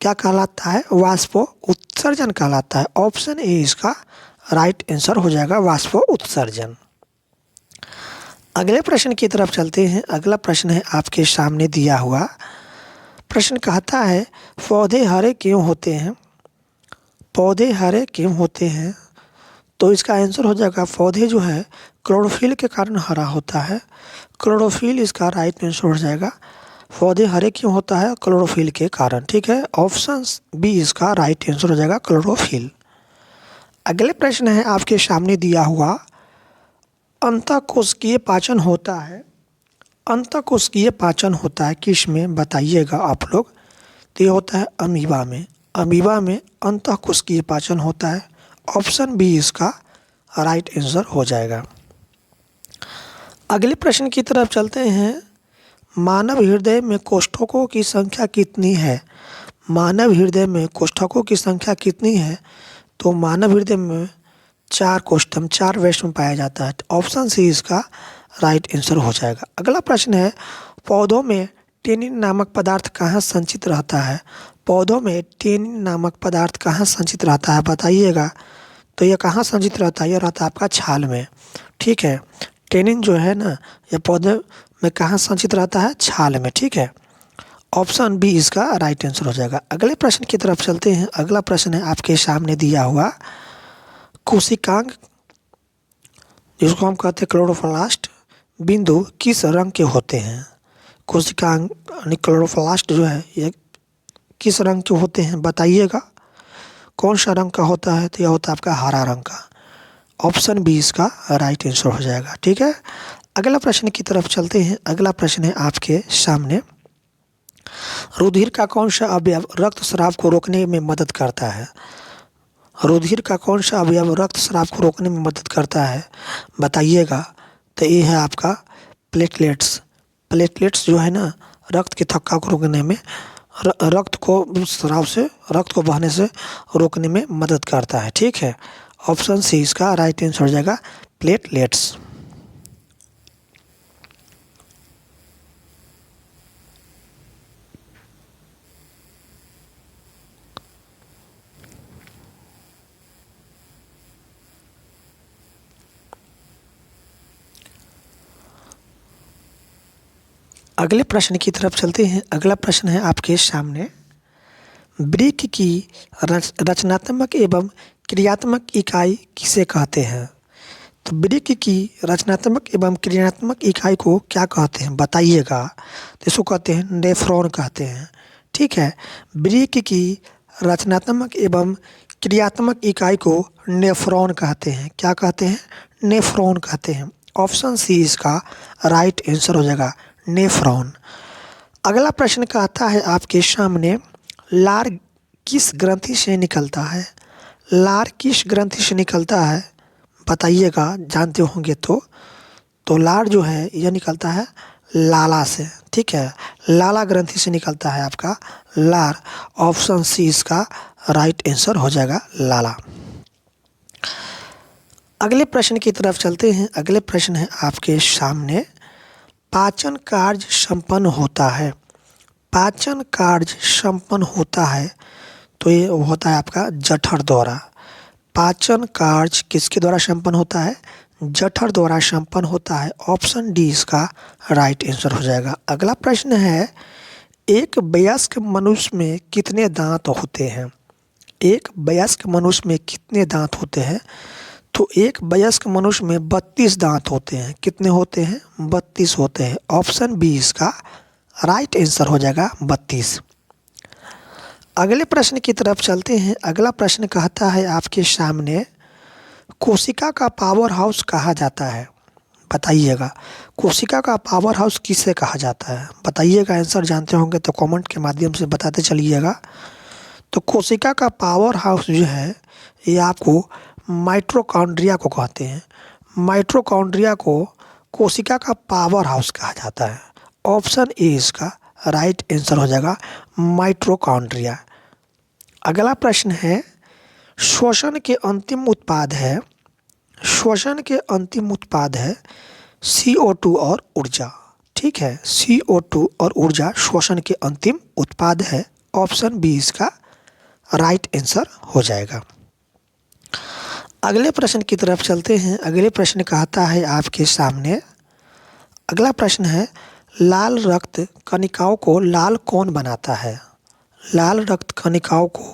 [SPEAKER 1] क्या कहलाता है, वाष्प उत्सर्जन कहलाता है। ऑप्शन ए इसका राइट आंसर हो जाएगा, वाष्प उत्सर्जन। अगले प्रश्न की तरफ चलते हैं। अगला प्रश्न है आपके सामने दिया हुआ। प्रश्न कहता है, पौधे हरे क्यों होते हैं। पौधे हरे क्यों होते हैं, तो इसका आंसर हो जाएगा, पौधे जो है क्लोरोफिल के कारण हरा होता है। क्लोरोफिल इसका राइट आंसर हो जाएगा। पौधे हरे क्यों होता है, क्लोरोफिल के कारण, ठीक है। ऑप्शन बी इसका राइट आंसर हो जाएगा, क्लोरोफिल। अगले प्रश्न है आपके सामने दिया हुआ, अंतःकोशिकीय पाचन होता है। अंतःकोशिकीय पाचन होता है किस में बताइएगा आप लोग। तो ये होता है अमीबा में। अमीबा में अंतःकोशिकीय पाचन होता है। ऑप्शन बी इसका राइट आंसर हो जाएगा। अगले प्रश्न की तरफ चलते हैं। मानव हृदय में कोष्ठकों की संख्या कितनी है। मानव हृदय में कोष्ठकों की संख्या कितनी है, तो मानव हृदय में 4 कोष्ठम 4 वेस्ट में पाया जाता है। ऑप्शन सी इसका राइट आंसर हो जाएगा। अगला प्रश्न है, पौधों में टेनिन नामक पदार्थ कहाँ संचित रहता है। पौधों में टेनिन नामक पदार्थ कहाँ संचित रहता है बताइएगा। तो यह कहाँ संचित रहता है, यह रहता है आपका छाल में, ठीक है। टेनिन जो है ना, यह पौधे में कहाँ संचित रहता है, छाल में, ठीक है। ऑप्शन बी इसका राइट आंसर हो जाएगा। अगले प्रश्न की तरफ चलते हैं। अगला प्रश्न है आपके सामने दिया हुआ, कोशिकांग जिसको हम कहते हैं क्लोरोप्लास्ट बिंदु किस रंग के होते हैं। कोशिकांग यानी क्लोरोप्लास्ट जो है ये किस रंग के होते हैं बताइएगा। कौन सा रंग का होता है, तो यह होता है आपका हरा रंग का। ऑप्शन बी इसका राइट आंसर हो जाएगा, ठीक है। अगला प्रश्न की तरफ चलते हैं। अगला प्रश्न है आपके सामने, रुधिर का कौन सा अवयव रक्तस्राव को रोकने में मदद करता है। रुधिर का कौन सा अवयव रक्तस्राव को रोकने में मदद करता है बताइएगा। तो ये है आपका प्लेटलेट्स। प्लेटलेट्स जो है ना, रक्त की थक्का को रोकने में, रक्त को स्राव से, रक्त को बहने से रोकने में मदद करता है, ठीक है। ऑप्शन सी इसका राइट आंसर हो जाएगा, प्लेटलेट्स। अगले प्रश्न की तरफ चलते हैं। अगला प्रश्न है आपके सामने, वृक्क की रचनात्मक एवं क्रियात्मक इकाई किसे कहते हैं। तो वृक्क की रचनात्मक एवं क्रियात्मक इकाई को क्या कहते हैं बताइएगा। तो इसको कहते हैं नेफ्रॉन कहते हैं, ठीक है। वृक्क की रचनात्मक एवं क्रियात्मक इकाई को नेफ्रॉन कहते हैं। क्या कहते हैं? नेफ्रॉन कहते हैं। ऑप्शन सी इसका राइट आंसर हो जाएगा, नेफ्रॉन। अगला प्रश्न कहता है आपके सामने, लार किस ग्रंथि से निकलता है? लार किस ग्रंथि से निकलता है बताइएगा, जानते होंगे तो लार जो है यह निकलता है लाला से, ठीक है, लाला ग्रंथि से निकलता है आपका लार। ऑप्शन सी इसका राइट आंसर हो जाएगा, लाला। अगले प्रश्न की तरफ चलते हैं। अगले प्रश्न है आपके सामने, पाचन कार्य संपन्न होता है। पाचन कार्य संपन्न होता है तो ये होता है आपका जठर द्वारा। पाचन कार्य किसके द्वारा संपन्न होता है? जठर द्वारा संपन्न होता है। ऑप्शन डी इसका राइट आंसर हो जाएगा। अगला प्रश्न है, एक वयस्क मनुष्य में कितने दांत होते हैं? एक वयस्क मनुष्य में कितने दांत होते हैं? तो एक वयस्क मनुष्य में 32 दांत होते हैं। कितने होते हैं? 32 होते हैं। ऑप्शन बी इसका राइट आंसर हो जाएगा, 32। अगले प्रश्न की तरफ चलते हैं। अगला प्रश्न कहता है आपके सामने, कोशिका का पावर हाउस कहा जाता है। बताइएगा, कोशिका का पावर हाउस किसे कहा जाता है? बताइएगा, आंसर जानते होंगे तो कमेंट के माध्यम से बताते चलिएगा। तो कोशिका का पावर हाउस जो है ये आपको माइटोकॉन्ड्रिया को कहते हैं। माइटोकॉन्ड्रिया को कोशिका का पावर हाउस कहा जाता है। ऑप्शन ए इसका राइट आंसर हो जाएगा, माइटोकॉन्ड्रिया। अगला प्रश्न है, श्वसन के अंतिम उत्पाद है, श्वसन के अंतिम उत्पाद है CO2 और ऊर्जा। ठीक है, CO2 और ऊर्जा श्वसन के अंतिम उत्पाद है। ऑप्शन बी इसका राइट आंसर हो जाएगा। अगले प्रश्न की तरफ चलते हैं। अगले प्रश्न कहता है आपके सामने, अगला प्रश्न है, लाल रक्त कणिकाओं को लाल कौन बनाता है? लाल रक्त कणिकाओं को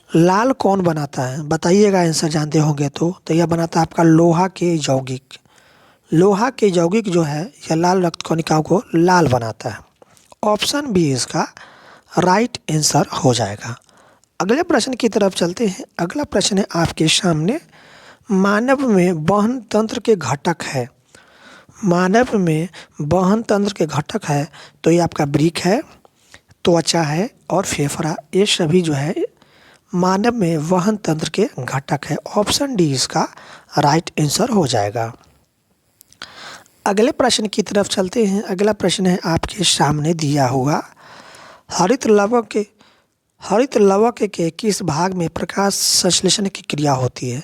[SPEAKER 1] लाल कौन बनाता है? बताइएगा, आंसर जानते होंगे तो यह बनाता है आपका लोहा के यौगिक। लोहा के यौगिक जो है यह लाल रक्त कणिकाओं को लाल बनाता है। ऑप्शन बी इसका राइट आंसर हो जाएगा। अगले प्रश्न की तरफ चलते हैं। अगला प्रश्न है आपके सामने, मानव में वहन तंत्र के घटक है। मानव में वहन तंत्र के घटक है तो ये आपका वृक्क है, त्वचा है और फेफड़ा। ये सभी जो है मानव में वहन तंत्र के घटक है। ऑप्शन डी इसका राइट आंसर हो जाएगा। अगले प्रश्न की तरफ चलते हैं। अगला प्रश्न है आपके सामने दिया हुआ, हरित लवक के किस भाग में प्रकाश संश्लेषण की क्रिया होती है?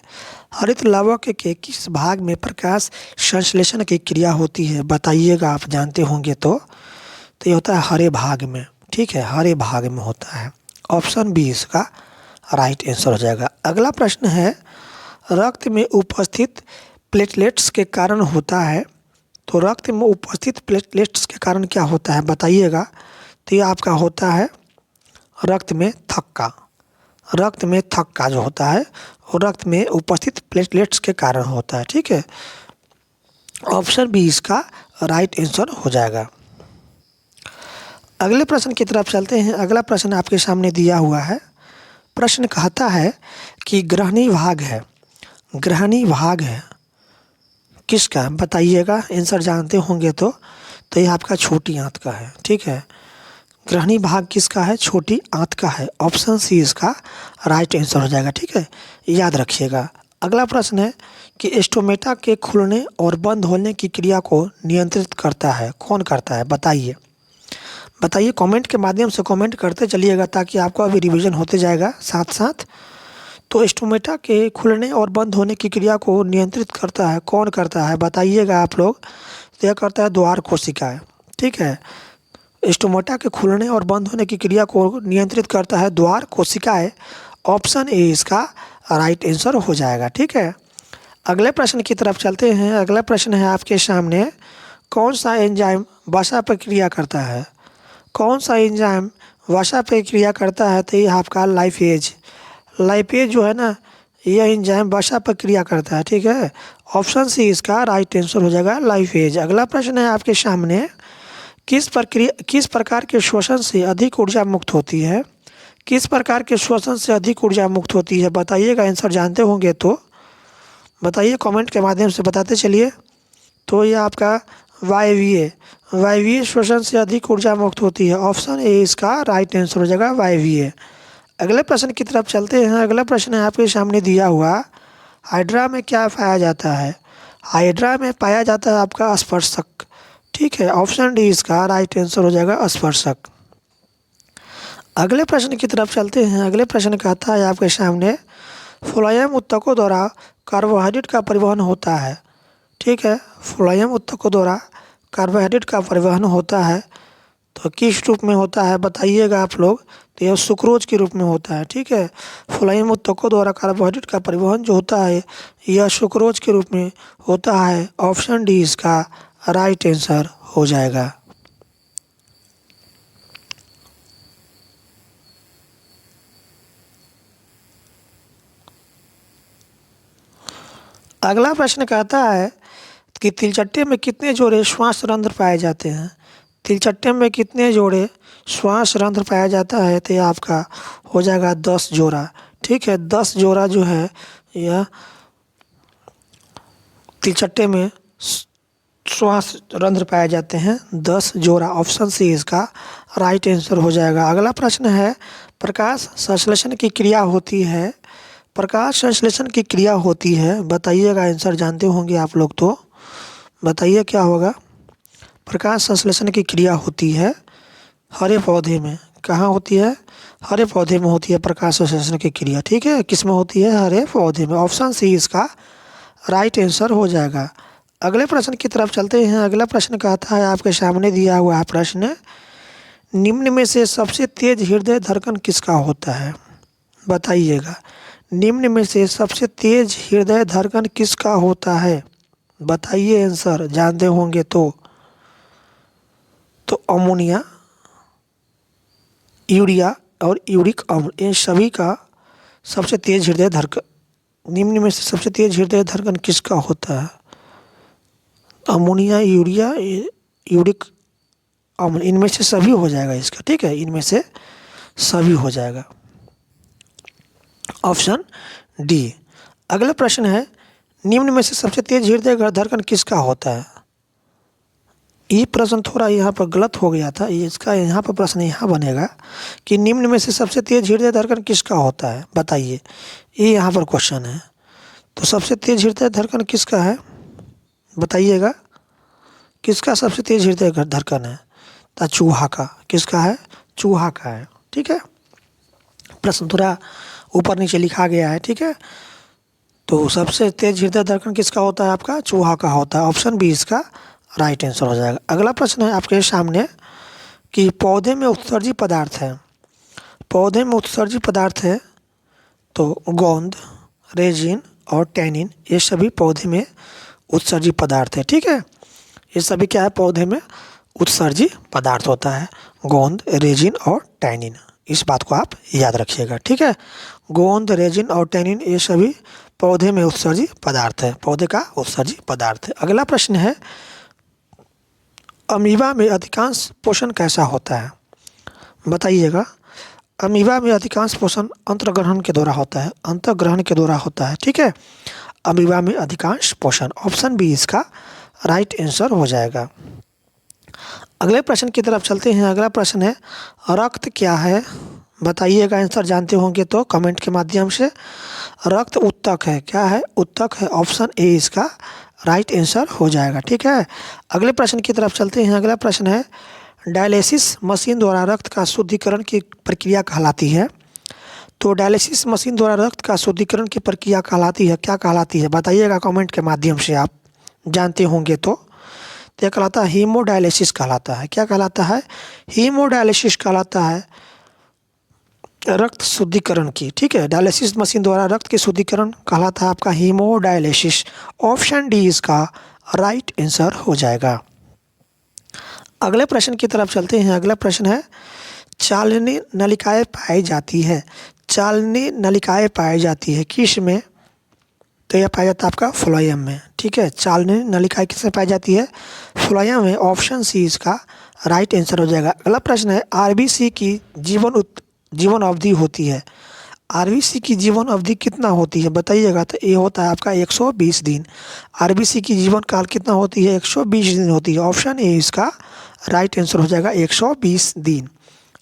[SPEAKER 1] हरित लवक के किस भाग में प्रकाश संश्लेषण की क्रिया होती है? बताइएगा, आप जानते होंगे तो ये होता है हरे भाग में। ठीक है, हरे भाग में होता है। ऑप्शन बी इसका राइट आंसर हो जाएगा। अगला प्रश्न है, रक्त में उपस्थित प्लेटलेट्स के कारण होता है। तो रक्त में उपस्थित प्लेटलेट्स के कारण क्या होता है बताइएगा। तो ये आपका होता है रक्त में थक्का। रक्त में थक्का जो होता है वो रक्त में उपस्थित प्लेटलेट्स के कारण होता है। ठीक है, ऑप्शन बी इसका राइट आंसर हो जाएगा। अगले प्रश्न की तरफ चलते हैं। अगला प्रश्न आपके सामने दिया हुआ है। प्रश्न कहता है कि ग्रहणी भाग है, ग्रहणी भाग है किसका? बताइएगा, आंसर जानते होंगे तो ये आपका छोटी आंत का है। ठीक है, ग्रहणी भाग किसका है? छोटी आंत का है। ऑप्शन सी इसका राइट आंसर हो जाएगा। ठीक है, याद रखिएगा। अगला प्रश्न है कि स्टोमेटा के खुलने और बंद होने की क्रिया को नियंत्रित करता है, कौन करता है? बताइए, कमेंट के माध्यम से कमेंट करते चलिएगा ताकि आपका भी रिवीजन होते जाएगा साथ साथ। तो स्टोमेटा के खुलने और बंद होने की क्रिया को नियंत्रित करता है, कौन करता है? बताइएगा आप लोग। तो यह करता है द्वार कोशिकाएं। ठीक है, स्टोमेटा के खुलने और बंद होने की क्रिया को नियंत्रित करता है द्वार कोशिकाएं। ऑप्शन ए इसका राइट आंसर हो जाएगा। ठीक है, अगले प्रश्न की तरफ चलते हैं। अगला प्रश्न है आपके सामने, कौन सा एंजाइम वसा पर क्रिया करता है? कौन सा एंजाइम वसा पर क्रिया करता है? तो ये आपका लाइपेज। लाइपेज जो है ना, यह एंजाइम वसा पर क्रिया करता है। ठीक है, ऑप्शन सी इसका राइट आंसर हो जाएगा, लाइपेज। अगला प्रश्न है आपके सामने, किस प्रकार के श्वसन से अधिक ऊर्जा मुक्त होती है? किस प्रकार के श्वसन से अधिक ऊर्जा मुक्त होती है? बताइएगा, आंसर जानते होंगे तो बताइए, कमेंट के माध्यम से बताते चलिए। तो ये आपका वायवीय वायवीय श्वसन से अधिक ऊर्जा मुक्त होती है। ऑप्शन ए इसका राइट आंसर हो जाएगा, वायवीय। अगले प्रश्न की तरफ चलते हैं। अगला प्रश्न है आपके सामने दिया हुआ, हाइड्रा में क्या पाया जाता है? हाइड्रा में पाया जाता है आपका स्पर्शक। ठीक है, ऑप्शन डी इसका राइट आंसर हो जाएगा, स्पर्शक। अगले प्रश्न की तरफ चलते हैं। अगले प्रश्न कहता है आपके सामने, फ्लोएम ऊतकों द्वारा कार्बोहाइड्रेट का परिवहन होता है। ठीक है, फ्लोएम ऊतकों द्वारा कार्बोहाइड्रेट का परिवहन होता है, तो किस रूप में होता है बताइएगा आप लोग। तो यह सुक्रोज के रूप में होता है। ठीक है, फ्लोएम ऊतकों द्वारा कार्बोहाइड्रेट का परिवहन जो होता है यह सुक्रोज के रूप में होता है। ऑप्शन डी इसका राइट आंसर हो जाएगा। अगला प्रश्न कहता है कि तिलचट्टे में कितने जोड़े श्वास रंध्र पाए जाते हैं? तिलचट्टे में कितने जोड़े श्वास रंध्र पाया जाता है? तो यह आपका हो जाएगा 10 जोड़ा। ठीक है, 10 जोड़ा जो है यह तिलचट्टे में श्वास रंध्र पाए जाते हैं, 10 जोड़ा। ऑप्शन सी इसका राइट आंसर हो जाएगा। अगला प्रश्न है, प्रकाश संश्लेषण की क्रिया होती है। प्रकाश संश्लेषण की क्रिया होती है, बताइएगा, आंसर जानते होंगे आप लोग तो बताइए क्या होगा। प्रकाश संश्लेषण की क्रिया होती है हरे पौधे में। कहाँ होती है? हरे पौधे में होती है प्रकाश संश्लेषण की क्रिया। ठीक है, किस में होती है? हरे पौधे में। ऑप्शन सी इसका राइट आंसर हो जाएगा। अगले प्रश्न की तरफ चलते हैं। अगला प्रश्न कहता है आपके सामने दिया हुआ है प्रश्न, निम्न में से सबसे तेज हृदय धड़कन किसका होता है? बताइएगा, निम्न में से सबसे तेज हृदय धड़कन किसका होता है? बताइए, आंसर जानते होंगे तो अमोनिया, यूरिया और यूरिक अम्ल, इन सभी का सबसे तेज हृदय धड़कन, निम्न में से सबसे तेज हृदय धड़कन किसका होता है? अमोनिया, यूरिया, यूरिक अम्ल, इनमें से सभी हो जाएगा इसका। ठीक है, इनमें से सभी हो जाएगा, ऑप्शन डी। अगला प्रश्न है, निम्न में से सबसे तेज हृदय धड़कन किसका होता है? ये प्रश्न थोड़ा यहाँ पर गलत हो गया था। इसका यहाँ पर प्रश्न यहाँ बनेगा कि निम्न में से सबसे तेज हृदय धड़कन किसका होता है? बताइए, ये यहाँ पर क्वेश्चन है। तो सबसे तेज हृदय धड़कन किसका है बताइएगा, किसका सबसे तेज हृदय धड़कन है? तो चूहा का। किसका है? चूहा का है। ठीक है, प्रश्न थोड़ा ऊपर नीचे लिखा गया है। ठीक है, तो सबसे तेज हृदय धड़कन किसका होता है? आपका चूहा का होता है। ऑप्शन बी इसका राइट आंसर हो जाएगा। अगला प्रश्न है आपके सामने कि पौधे में उत्सर्जी पदार्थ है। पौधे में उत्सर्जी पदार्थ है तो गोंद, रेजिन और टैनिन, ये सभी पौधे में उत्सर्जी पदार्थ है। ठीक है, ये सभी क्या है? पौधे में उत्सर्जी पदार्थ होता है, गोंद, रेजिन और टैनिन। इस बात को आप याद रखिएगा। ठीक है, गोंद, रेजिन और टैनिन ये सभी पौधे में उत्सर्जी पदार्थ है, पौधे का उत्सर्जी पदार्थ है। अगला प्रश्न है, अमीबा में अधिकांश पोषण कैसा होता है? बताइएगा, अमीबा में अधिकांश पोषण अंतर्ग्रहण के द्वारा होता है, अंतर्ग्रहण के द्वारा होता है। ठीक है, अमीबा में अधिकांश पोषण, ऑप्शन बी इसका राइट आंसर हो जाएगा। अगले प्रश्न की तरफ चलते हैं। अगला प्रश्न है, रक्त क्या है? बताइएगा, आंसर जानते होंगे तो कमेंट के माध्यम से। रक्त ऊतक है। क्या है? ऊतक है। ऑप्शन ए इसका राइट आंसर हो जाएगा। ठीक है, अगले प्रश्न की तरफ चलते हैं। अगला प्रश्न है, डायलिसिस मशीन द्वारा रक्त का शुद्धिकरण की प्रक्रिया कहलाती है। तो डायलिसिस मशीन द्वारा रक्त का शुद्धिकरण की प्रक्रिया कहलाती है, क्या कहलाती है? बताइएगा कमेंट के माध्यम से, आप जानते होंगे तो। यह कहलाता है हीमोडायलिसिस कहलाता है। क्या कहलाता है? हीमोडायलिसिस कहलाता है रक्त शुद्धिकरण की। ठीक है, डायलिसिस मशीन द्वारा रक्त के शुद्धिकरण कहलाता है आपका हीमोडायलिसिस। ऑप्शन डी इसका राइट आंसर हो जाएगा। अगले प्रश्न की तरफ चलते हैं। अगला प्रश्न है, चालनी नलिकाएं पाई जाती है। चालनी नलिकाएं पाई जाती है किस में? तो यह पाया जाता है आपका फ्लोएम में। ठीक है, चालनी नलिकाएं किसमें पाई जाती है? फ्लोएम में। ऑप्शन सी इसका राइट आंसर हो जाएगा। अगला प्रश्न है, आरबीसी की जीवन अवधि होती है? आरबीसी की जीवन अवधि कितना होती है बताइएगा? तो ये होता है आपका 120 दिन। आरबीसी की जीवन काल कितना होती है? 120 दिन होती है। ऑप्शन ए इसका राइट आंसर हो जाएगा 120 दिन।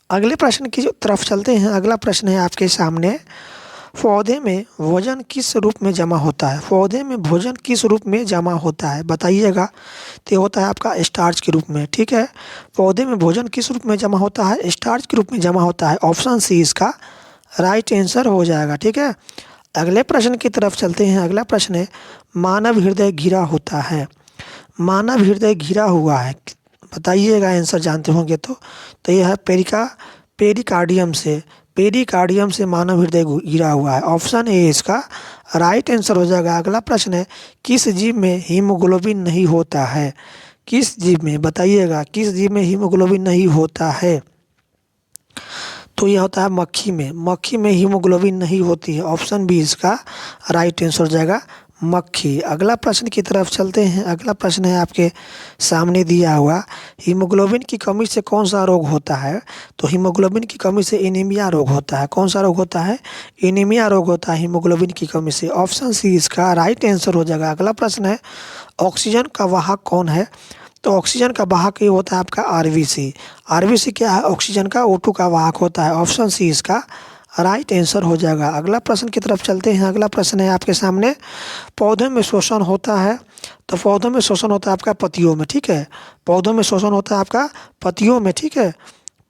[SPEAKER 1] अगले प्रश्न की तरफ चलते हैं। अगला प्रश्न है आपके सामने, पौधे में भोजन किस रूप में जमा होता है? पौधे में भोजन किस रूप में जमा होता है बताइएगा? तो ये होता है आपका स्टार्च के रूप में, ठीक है। पौधे में भोजन किस रूप में जमा होता है? स्टार्च के रूप में जमा होता है। ऑप्शन सी इसका राइट आंसर हो जाएगा, ठीक है। अगले प्रश्न की तरफ चलते हैं। अगला प्रश्न है, मानव हृदय घिरा होता है। मानव हृदय घिरा हुआ है, बताइएगा आंसर जानते होंगे तो यह है पेरिकार्डियम से। पेरिकार्डियम से मानव हृदय घिरा हुआ है। ऑप्शन ए इसका राइट आंसर हो जाएगा। अगला प्रश्न है, किस जीव में हीमोग्लोबिन नहीं होता है? किस जीव में बताइएगा? किस जीव में हीमोग्लोबिन नहीं होता है? तो यह होता है मक्खी में। मक्खी में हीमोग्लोबिन नहीं होती है। ऑप्शन बी इसका राइट आंसर हो जाएगा, मक्खी। अगला प्रश्न की तरफ चलते हैं। अगला प्रश्न है आपके सामने दिया हुआ, हीमोग्लोबिन की कमी से कौन सा रोग होता है? तो हीमोग्लोबिन की कमी से एनीमिया रोग होता है। कौन सा रोग होता है? एनीमिया रोग होता है हीमोग्लोबिन की कमी से। ऑप्शन सी इसका राइट आंसर हो जाएगा। अगला प्रश्न है, ऑक्सीजन का वाहक कौन है? तो ऑक्सीजन का वाहक ये होता है आपका आरबीसी। आरबीसी क्या है? ऑक्सीजन का O2 का वाहक होता है। ऑप्शन सी इसका राइट आंसर हो जाएगा। अगला प्रश्न की तरफ चलते हैं। अगला प्रश्न है आपके सामने, पौधों में शोषण होता है। तो पौधों में शोषण होता है आपका पत्तियों में, ठीक है। पौधों में शोषण होता है आपका पत्तियों में, ठीक है।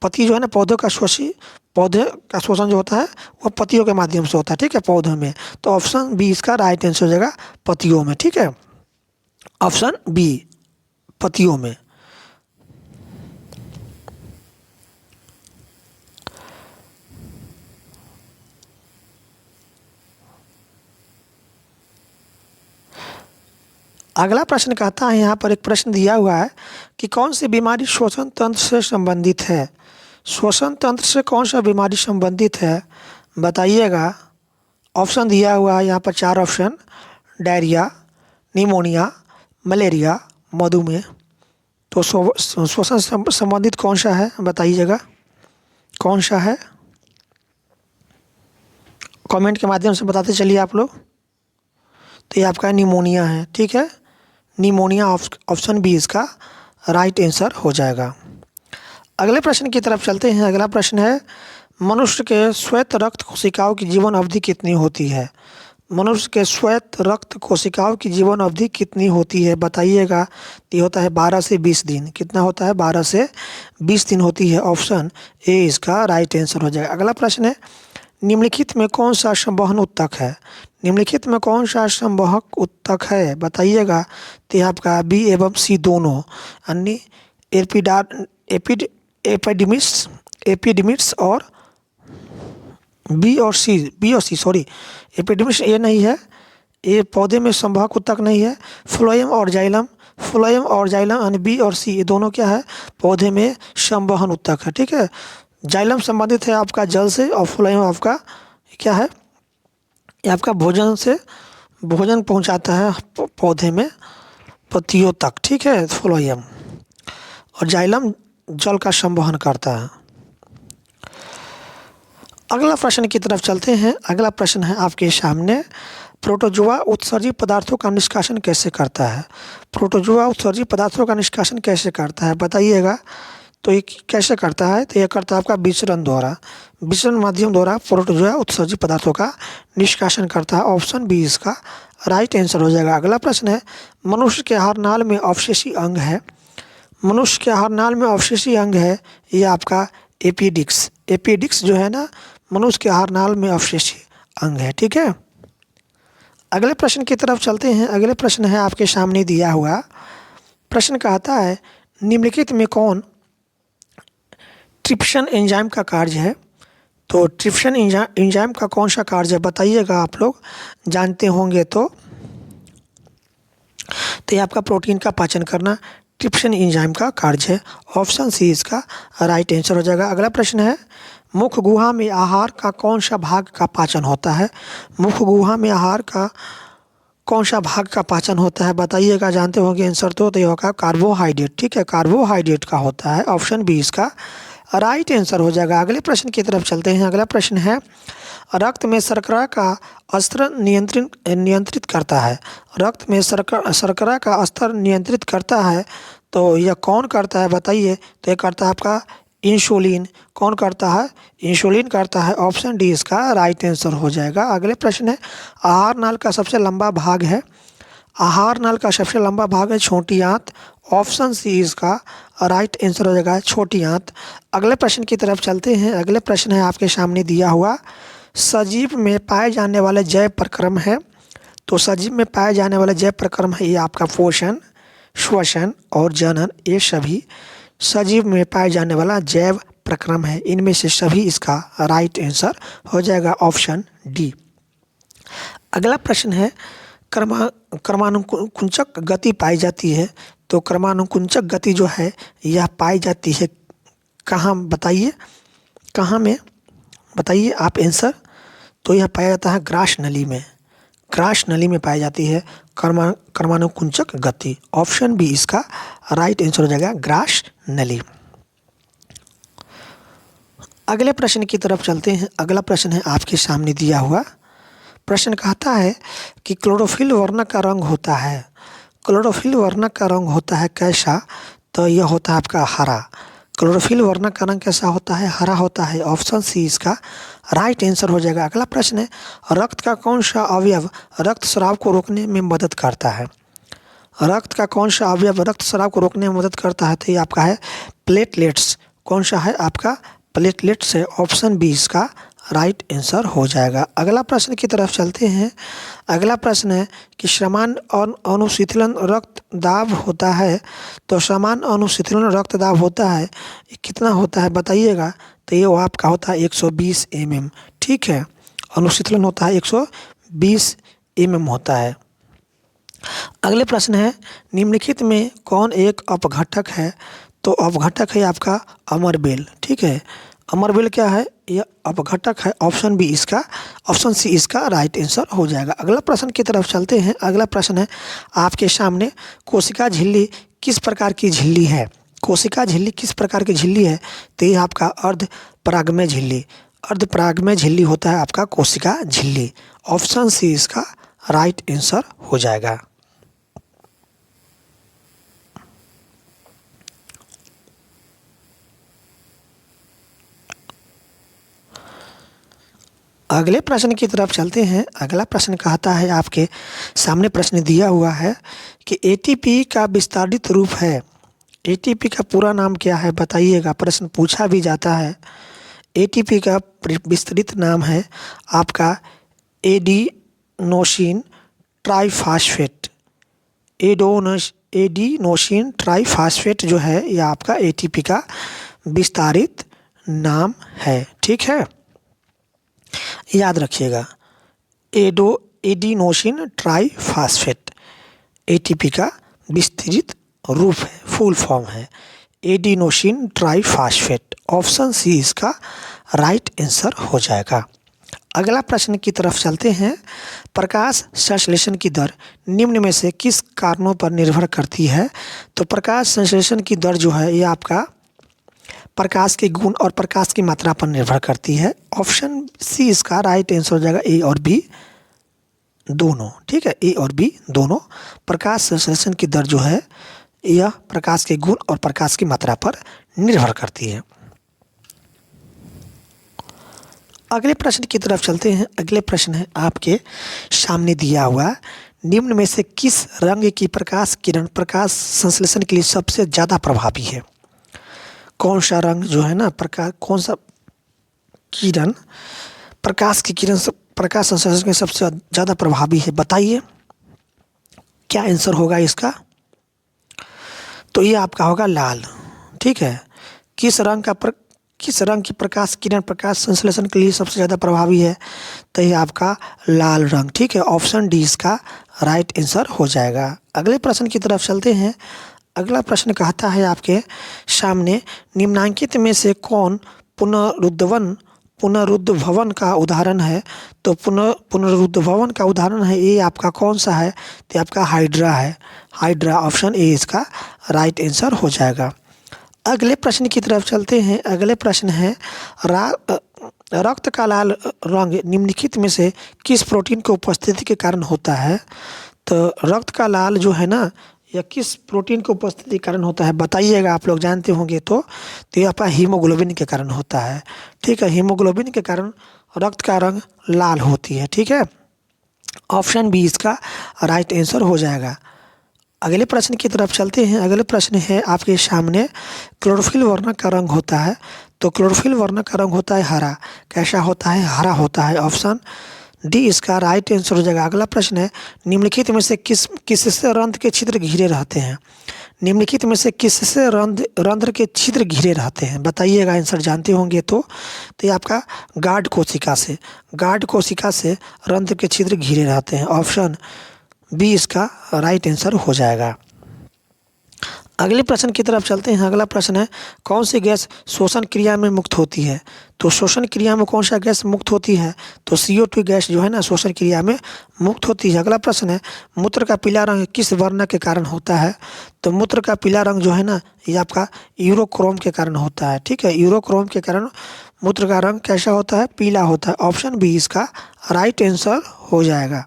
[SPEAKER 1] पत्ती जो है ना, पौधे का शोषण जो होता है वो पत्तियों के माध्यम से होता है, ठीक है, पौधों में। तो ऑप्शन बी इसका राइट आंसर हो जाएगा, पत्तियों में, ठीक है। ऑप्शन बी, पत्तियों में। अगला प्रश्न कहता है, यहाँ पर एक प्रश्न दिया हुआ है कि कौन सी बीमारी श्वसन तंत्र से संबंधित है? श्वसन तंत्र से कौन सा बीमारी संबंधित है बताइएगा? ऑप्शन दिया हुआ है यहाँ पर 4 ऑप्शन, डायरिया, निमोनिया, मलेरिया, मधुमेह। तो श्वसन संबंधित कौन सा है बताइएगा? कौन सा है? कमेंट के माध्यम से बताते चलिए आप लोग। तो ये आपका निमोनिया है, ठीक है। निमोनिया ऑप्शन बी इसका राइट आंसर हो जाएगा। अगले प्रश्न की तरफ चलते हैं। अगला प्रश्न है, मनुष्य के श्वेत रक्त कोशिकाओं की जीवन अवधि कितनी होती है? मनुष्य के श्वेत रक्त कोशिकाओं की जीवन अवधि कितनी होती है बताइएगा? ये होता है 12 से 20 दिन। कितना होता है? 12 से 20 दिन होती है। ऑप्शन ए इसका राइट आंसर हो जाएगा। अगला प्रश्न है, निम्नलिखित में कौन सा संवहन उत्तक है? निम्नलिखित में कौन सा संवहक उत्तक है बताइएगा? तो ये आपका बी एवं सी दोनों, यानी एपिडिमिस और बी और सी सॉरी, एपिडिमिस ये नहीं है, ये पौधे में संवाहक उत्तक नहीं है। फ्लोएम और जाइलम यानी बी और सी, ये दोनों क्या है? पौधे में संवहन उत्तक है, ठीक है। जाइलम संबंधित है आपका जल से, और फ्लोएम आपका क्या है? ये आपका भोजन से, भोजन पहुंचाता है पौधे में पत्तियों तक, ठीक है, फ्लोएम। और जाइलम जल का संवहन करता है। अगला प्रश्न की तरफ चलते हैं। अगला प्रश्न है आपके सामने, प्रोटोजोआ उत्सर्जित पदार्थों का निष्कासन कैसे करता है? प्रोटोजोआ उत्सर्जित पदार्थों का निष्कासन कैसे करता है बताइएगा? तो ये कैसे करता है? तो यह करता है आपका विचरण द्वारा, विचरण माध्यम द्वारा प्रोटोजोआ उत्सर्जित पदार्थों का निष्कासन करता है। ऑप्शन बी इसका राइट आंसर हो जाएगा। अगला प्रश्न है, मनुष्य के आहारनाल में अवशेषी अंग है। मनुष्य के आहारनाल में अवशेषी अंग है ये आपका एपिडिक्स। एपिडिक्स जो है ना, मनुष्य के आहारनाल में अवशेषी अंग है, ठीक है। अगले प्रश्न की तरफ चलते हैं। अगले प्रश्न है आपके सामने दिया हुआ। प्रश्न कहता है, निम्नलिखित में कौन ट्रिप्सिन एंजाइम का कार्य है? तो ट्रिप्सिन एंजाइम का कौन सा कार्य है बताइएगा? आप लोग जानते होंगे तो ये आपका प्रोटीन का पाचन करना ट्रिप्सिन एंजाइम का कार्य है। ऑप्शन सी इसका राइट आंसर हो जाएगा। अगला प्रश्न है, मुख गुहा में आहार का कौन सा भाग का पाचन होता है? मुख गुहा में आहार का कौन सा भाग का पाचन होता है बताइएगा? जानते होंगे आंसर तो ये होगा कार्बोहाइड्रेट, ठीक है, कार्बोहाइड्रेट का होता है। ऑप्शन बी इसका राइट आंसर हो जाएगा। अगले प्रश्न की तरफ चलते हैं। अगला प्रश्न है, रक्त में शर्करा का स्तर नियंत्रित करता है। रक्त में शर्करा का स्तर नियंत्रित करता है, तो यह कौन करता है बताइए। तो यह करता है आपका इंसुलिन। कौन करता है? इंसुलिन करता है। ऑप्शन डी इसका राइट आंसर हो जाएगा। अगले प्रश्न है, आहार नाल का सबसे लंबा भाग है। आहार नाल का सबसे लंबा भाग है छोटी आंत। ऑप्शन सी इसका राइट आंसर हो जाएगा, छोटी आंत। अगले प्रश्न की तरफ चलते हैं। अगले प्रश्न है आपके सामने दिया हुआ, सजीव में पाए जाने वाले जैव प्रक्रम है। तो सजीव में पाए जाने वाले जैव प्रक्रम है, ये आपका पोषण, श्वसन और जनन, ये सभी सजीव में पाए जाने वाला जैव प्रक्रम है। इनमें से सभी इसका राइट आंसर हो जाएगा, ऑप्शन डी। अगला प्रश्न है, क्रमानुकुंचक गति पाई जाती है। तो क्रमानुकुंचक गति जो है यह पाई जाती है कहाँ बताइए, कहाँ में बताइए आप आंसर। तो यह पाया जाता है ग्रास नली में। ग्रास नली में पाई जाती है क्रमानुकुंचक गति। ऑप्शन बी इसका राइट आंसर हो जाएगा, ग्रास नली। अगले प्रश्न की तरफ चलते हैं। अगला प्रश्न है आपके सामने दिया हुआ। प्रश्न कहता है कि क्लोरोफिल वर्णक का रंग होता है। क्लोरोफिल वर्णक का रंग होता है कैसा? तो यह होता है आपका हरा। क्लोरोफिल वर्णक का रंग कैसा होता है? हरा होता है। ऑप्शन सी इसका राइट आंसर हो जाएगा। अगला प्रश्न है, रक्त का कौन सा अवयव रक्तस्राव को रोकने में मदद करता है। रक्त का कौन सा अवयव रक्तस्राव को रोकने में मदद करता है? तो ये आपका है प्लेटलेट्स। कौन सा है आपका? प्लेटलेट्स है। ऑप्शन बी इसका राइट आंसर हो जाएगा। अगला प्रश्न की तरफ चलते हैं। अगला प्रश्न है कि समान अनुशीतलन रक्तदाब होता है। तो समान अनुशीतलन रक्तदाब होता है, ये कितना होता है बताइएगा। तो ये आपका होता है 120 mm। ठीक है, अनुशीतलन होता है 120 mm होता है। अगले प्रश्न है, निम्नलिखित में कौन एक अपघटक है? तो अपघटक है आपका अमरबेल। ठीक है, अमरबेल क्या है? यह अपघटक है। ऑप्शन बी इसका, ऑप्शन सी इसका राइट आंसर हो जाएगा। अगला प्रश्न की तरफ चलते हैं। अगला प्रश्न है आपके सामने, कोशिका झिल्ली किस प्रकार की झिल्ली है? कोशिका झिल्ली किस प्रकार की झिल्ली है? तो ये आपका अर्ध परागमय झिल्ली। अर्ध परागमय झिल्ली होता है आपका कोशिका झिल्ली। ऑप्शन सी इसका राइट आंसर हो जाएगा। अगले प्रश्न की तरफ चलते हैं। अगला प्रश्न कहता है, आपके सामने प्रश्न दिया हुआ है कि एटीपी का विस्तारित रूप है। एटीपी का पूरा नाम क्या है बताइएगा। प्रश्न पूछा भी जाता है। एटीपी का विस्तृत नाम है आपका एडिनोसिन ट्राइफॉस्फेट। एडिनोसिन ट्राइफॉस्फेट जो है यह आपका एटीपी का विस्तारित नाम है। ठीक है, याद रखिएगा, एडिनोसिन ट्राइफॉस्फेट एटीपी का विस्तृत रूप है, फुल फॉर्म है एडिनोसिन ट्राइफॉस्फेट। ऑप्शन सी इसका राइट आंसर हो जाएगा। अगला प्रश्न की तरफ चलते हैं। प्रकाश संश्लेषण की दर निम्न में से किस कारणों पर निर्भर करती है? तो प्रकाश संश्लेषण की दर जो है ये आपका प्रकाश के गुण और प्रकाश की मात्रा पर निर्भर करती है। ऑप्शन सी इसका राइट आंसर हो जाएगा, ए और बी दोनों। ठीक है, ए और बी दोनों। प्रकाश संश्लेषण की दर जो है यह प्रकाश के गुण और प्रकाश की मात्रा पर निर्भर करती है। अगले प्रश्न की तरफ चलते हैं। अगले प्रश्न है आपके सामने दिया हुआ, निम्न में से किस रंग की प्रकाश किरण प्रकाश संश्लेषण के लिए सबसे ज़्यादा प्रभावी है? कौन सा रंग जो है ना प्रकाश, कौन सा किरण प्रकाश की किरण प्रकाश संश्लेषण के सबसे ज़्यादा प्रभावी है बताइए, क्या आंसर होगा इसका? तो ये आपका होगा लाल। ठीक है, किस रंग की प्रकाश किरण प्रकाश संश्लेषण के लिए सबसे ज़्यादा प्रभावी है? तो ये आपका लाल रंग। ठीक है, ऑप्शन डी इसका राइट आंसर हो जाएगा। अगले प्रश्न की तरफ चलते हैं। अगला प्रश्न कहता है आपके सामने, निम्नांकित में से कौन पुनरुद्भवन का उदाहरण है? तो पुनरुद्भवन का उदाहरण है ये आपका कौन सा है? तो आपका हाइड्रा है। हाइड्रा, ऑप्शन ए इसका राइट आंसर हो जाएगा। अगले प्रश्न की तरफ चलते हैं। अगले प्रश्न है रक्त का लाल रंग निम्नलिखित में से किस प्रोटीन की उपस्थिति के कारण होता है? तो रक्त का लाल जो है ना, यह किस प्रोटीन की उपस्थिति के कारण होता है बताइएगा। आप लोग जानते होंगे तो ये आपका हीमोग्लोबिन के कारण होता है। ठीक है, हीमोग्लोबिन के कारण रक्त का रंग लाल होती है। ठीक है, ऑप्शन बी इसका राइट आंसर हो जाएगा। अगले प्रश्न की तरफ चलते हैं। अगले प्रश्न है आपके सामने, क्लोरोफिल वर्ण का रंग होता है। तो क्लोरोफिल वर्ण का रंग होता है हरा। कैसा होता है? हरा होता है। ऑप्शन डी इसका राइट आंसर हो जाएगा। अगला प्रश्न है, निम्नलिखित में से किससे रंध्र के छिद्र घिरे रहते हैं? निम्नलिखित में से किससे रंध्र के छिद्र घिरे रहते हैं बताइएगा। आंसर जानते होंगे तो ये आपका गार्ड कोशिका से रंध्र के छिद्र घिरे रहते हैं। ऑप्शन बी इसका राइट आंसर हो जाएगा। अगले प्रश्न की तरफ चलते हैं। अगला प्रश्न है, कौन सी गैस श्वसन क्रिया में मुक्त होती है? तो श्वसन क्रिया में कौन सा गैस मुक्त होती है? तो CO2 गैस जो है ना, श्वसन क्रिया में मुक्त होती है। अगला प्रश्न है, मूत्र का पीला रंग किस वर्ण के कारण होता है? तो मूत्र का पीला रंग जो है ना, ये आपका यूरोक्रोम के कारण होता है। ठीक है, यूरोक्रोम के कारण मूत्र का रंग कैसा होता है? पीला होता है। ऑप्शन बी इसका राइट आंसर हो जाएगा।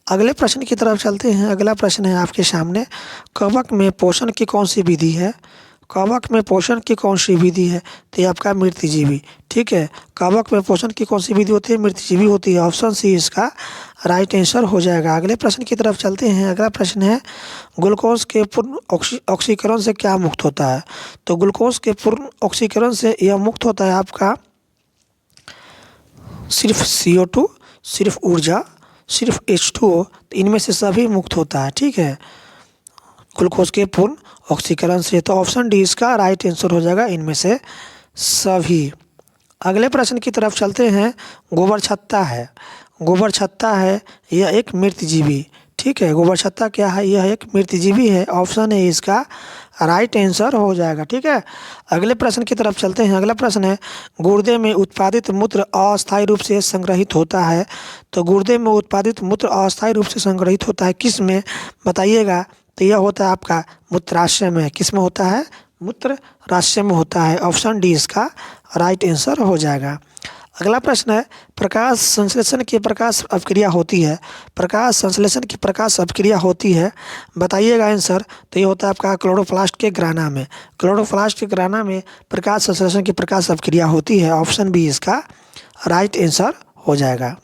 [SPEAKER 1] अगले प्रश्न की तरफ चलते हैं। अगला प्रश्न है आपके सामने, कवक में पोषण की कौन सी विधि है? कवक में पोषण की कौन सी विधि है? तो ये आपका मृतजीवी। ठीक है, कवक में पोषण की कौन सी विधि होती है? मृतजीवी होती है। ऑप्शन सी इसका राइट आंसर हो जाएगा। अगले प्रश्न की तरफ चलते हैं। अगला प्रश्न है, ग्लूकोज के पूर्ण ऑक्सीकरण से क्या मुक्त होता है? तो ग्लूकोज के पूर्ण ऑक्सीकरण से यह मुक्त होता है आपका सिर्फ CO2, सिर्फ ऊर्जा, सिर्फ H2O, इनमें से सभी मुक्त होता है। ठीक है, ग्लूकोज के पूर्ण ऑक्सीकरण से। तो ऑप्शन डी इसका राइट आंसर हो जाएगा, इनमें से सभी। अगले प्रश्न की तरफ चलते हैं। गोबर छत्ता है, यह एक मृतजीवी। ठीक है, गोबर छत्ता क्या है? यह एक मृतजीवी है। ऑप्शन ए इसका राइट आंसर हो जाएगा। ठीक है, अगले प्रश्न की तरफ चलते हैं। अगला प्रश्न है, गुर्दे में उत्पादित मूत्र अस्थायी रूप से संग्रहित होता है। तो गुर्दे में उत्पादित मूत्र अस्थायी रूप से संग्रहित होता है किस में बताइएगा। तो यह होता है आपका मूत्राशय में। किस में होता है? मूत्राशय में होता है। ऑप्शन डी इसका राइट आंसर हो जाएगा। अगला प्रश्न है, प्रकाश संश्लेषण की प्रकाश अपक्रिया होती है। प्रकाश संश्लेषण की प्रकाश अपक्रिया होती है बताइएगा आंसर। तो ये होता है आपका क्लोरोप्लास्ट के ग्राना में। क्लोरोप्लास्ट के ग्राना में प्रकाश संश्लेषण की प्रकाश अपक्रिया होती है। ऑप्शन बी इसका राइट आंसर हो जाएगा।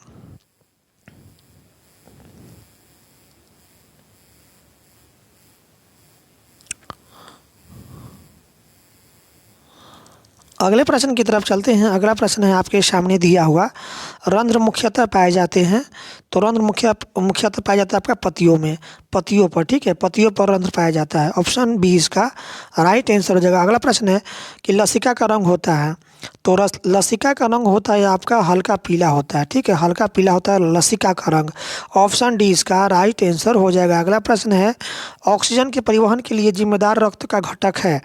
[SPEAKER 1] अगले प्रश्न की तरफ चलते हैं। अगला प्रश्न है आपके सामने दिया हुआ, रंध्र मुख्यतः पाए जाते हैं। तो रंध्र मुख्यतः पाया जाता है आपका पत्तियों पर। ठीक है, पत्तियों पर रंध्र पाया जाता है। ऑप्शन बी इसका राइट आंसर हो जाएगा। अगला प्रश्न है कि लसिका का रंग होता है। तो लसिका का रंग होता है आपका हल्का पीला होता है। ठीक है, हल्का पीला होता है लसिका का रंग। ऑप्शन डी इसका राइट आंसर हो जाएगा। अगला प्रश्न है, ऑक्सीजन के परिवहन के लिए जिम्मेदार रक्त का घटक है।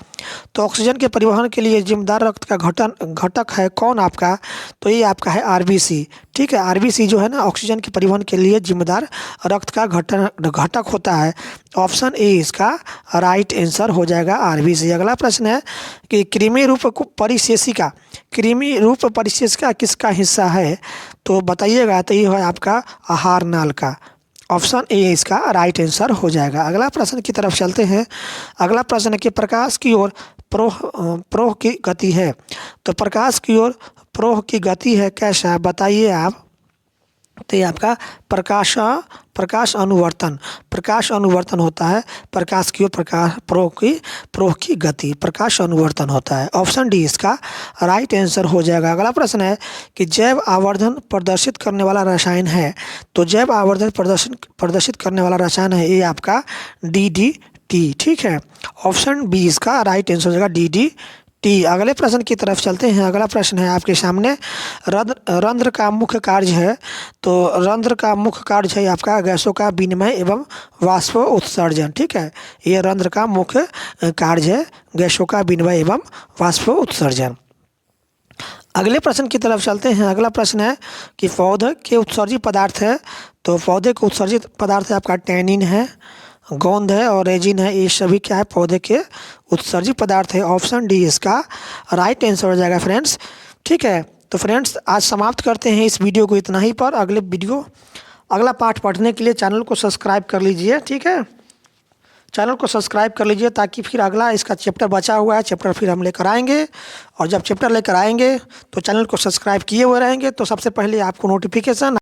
[SPEAKER 1] तो ऑक्सीजन के परिवहन के लिए जिम्मेदार रक्त का घटक है कौन आपका? तो ये आपका है RBC। ठीक है, RBC जो है ना, ऑक्सीजन के परिवहन के लिए जिम्मेदार रक्त का घटक होता है। ऑप्शन ए इसका राइट आंसर हो जाएगा, RBC। अगला प्रश्न है कि कृमि रूप परिशेषिका किसका हिस्सा है? तो बताइएगा। तो ये है आपका आहार नाल का। ऑप्शन ए इसका राइट आंसर हो जाएगा। अगला प्रश्न की तरफ चलते हैं। अगला प्रश्न है कि प्रकाश की ओर प्रोह की गति है। तो प्रकाश की ओर प्रोह की गति है कैसा बताइए आप। तो ये आपका प्रकाश अनुवर्तन होता है। प्रकाश की ओर प्रोह की गति प्रकाश अनुवर्तन होता है। ऑप्शन डी इसका राइट आंसर हो जाएगा। अगला प्रश्न है कि जैव आवर्धन प्रदर्शित करने वाला रसायन है। तो जैव आवर्धन प्रदर्शित करने वाला रसायन है ये आपका DDT। ठीक है, ऑप्शन बी इसका राइट आंसर हो जाएगा, DDT। अगले प्रश्न की तरफ चलते हैं। अगला प्रश्न है आपके सामने, रंध्र का मुख्य कार्य है। तो रंध्र का मुख्य कार्य है आपका गैसों का विनिमय एवं वाष्प उत्सर्जन। ठीक है, ये रंध्र का मुख्य कार्य है, गैसों का विनिमय एवं वाष्प उत्सर्जन। अगले प्रश्न की तरफ चलते हैं। अगला प्रश्न है कि पौधे के उत्सर्जित पदार्थ है। तो पौधे के उत्सर्जित पदार्थ है आपका टैनिन है, गोंद है और रेजिन है, ये सभी क्या है, पौधे के उत्सर्जित पदार्थ है। ऑप्शन डी इसका राइट आंसर हो जाएगा फ्रेंड्स। ठीक है, तो फ्रेंड्स आज समाप्त करते हैं इस वीडियो को इतना ही पर। अगला पाठ पढ़ने के लिए चैनल को सब्सक्राइब कर लीजिए। ठीक है, चैनल को सब्सक्राइब कर लीजिए ताकि फिर अगला इसका चैप्टर बचा हुआ है, चैप्टर फिर हम लेकर आएंगे। और जब चैप्टर लेकर आएंगे तो चैनल को सब्सक्राइब किए हुए रहेंगे तो सबसे पहले आपको नोटिफिकेशन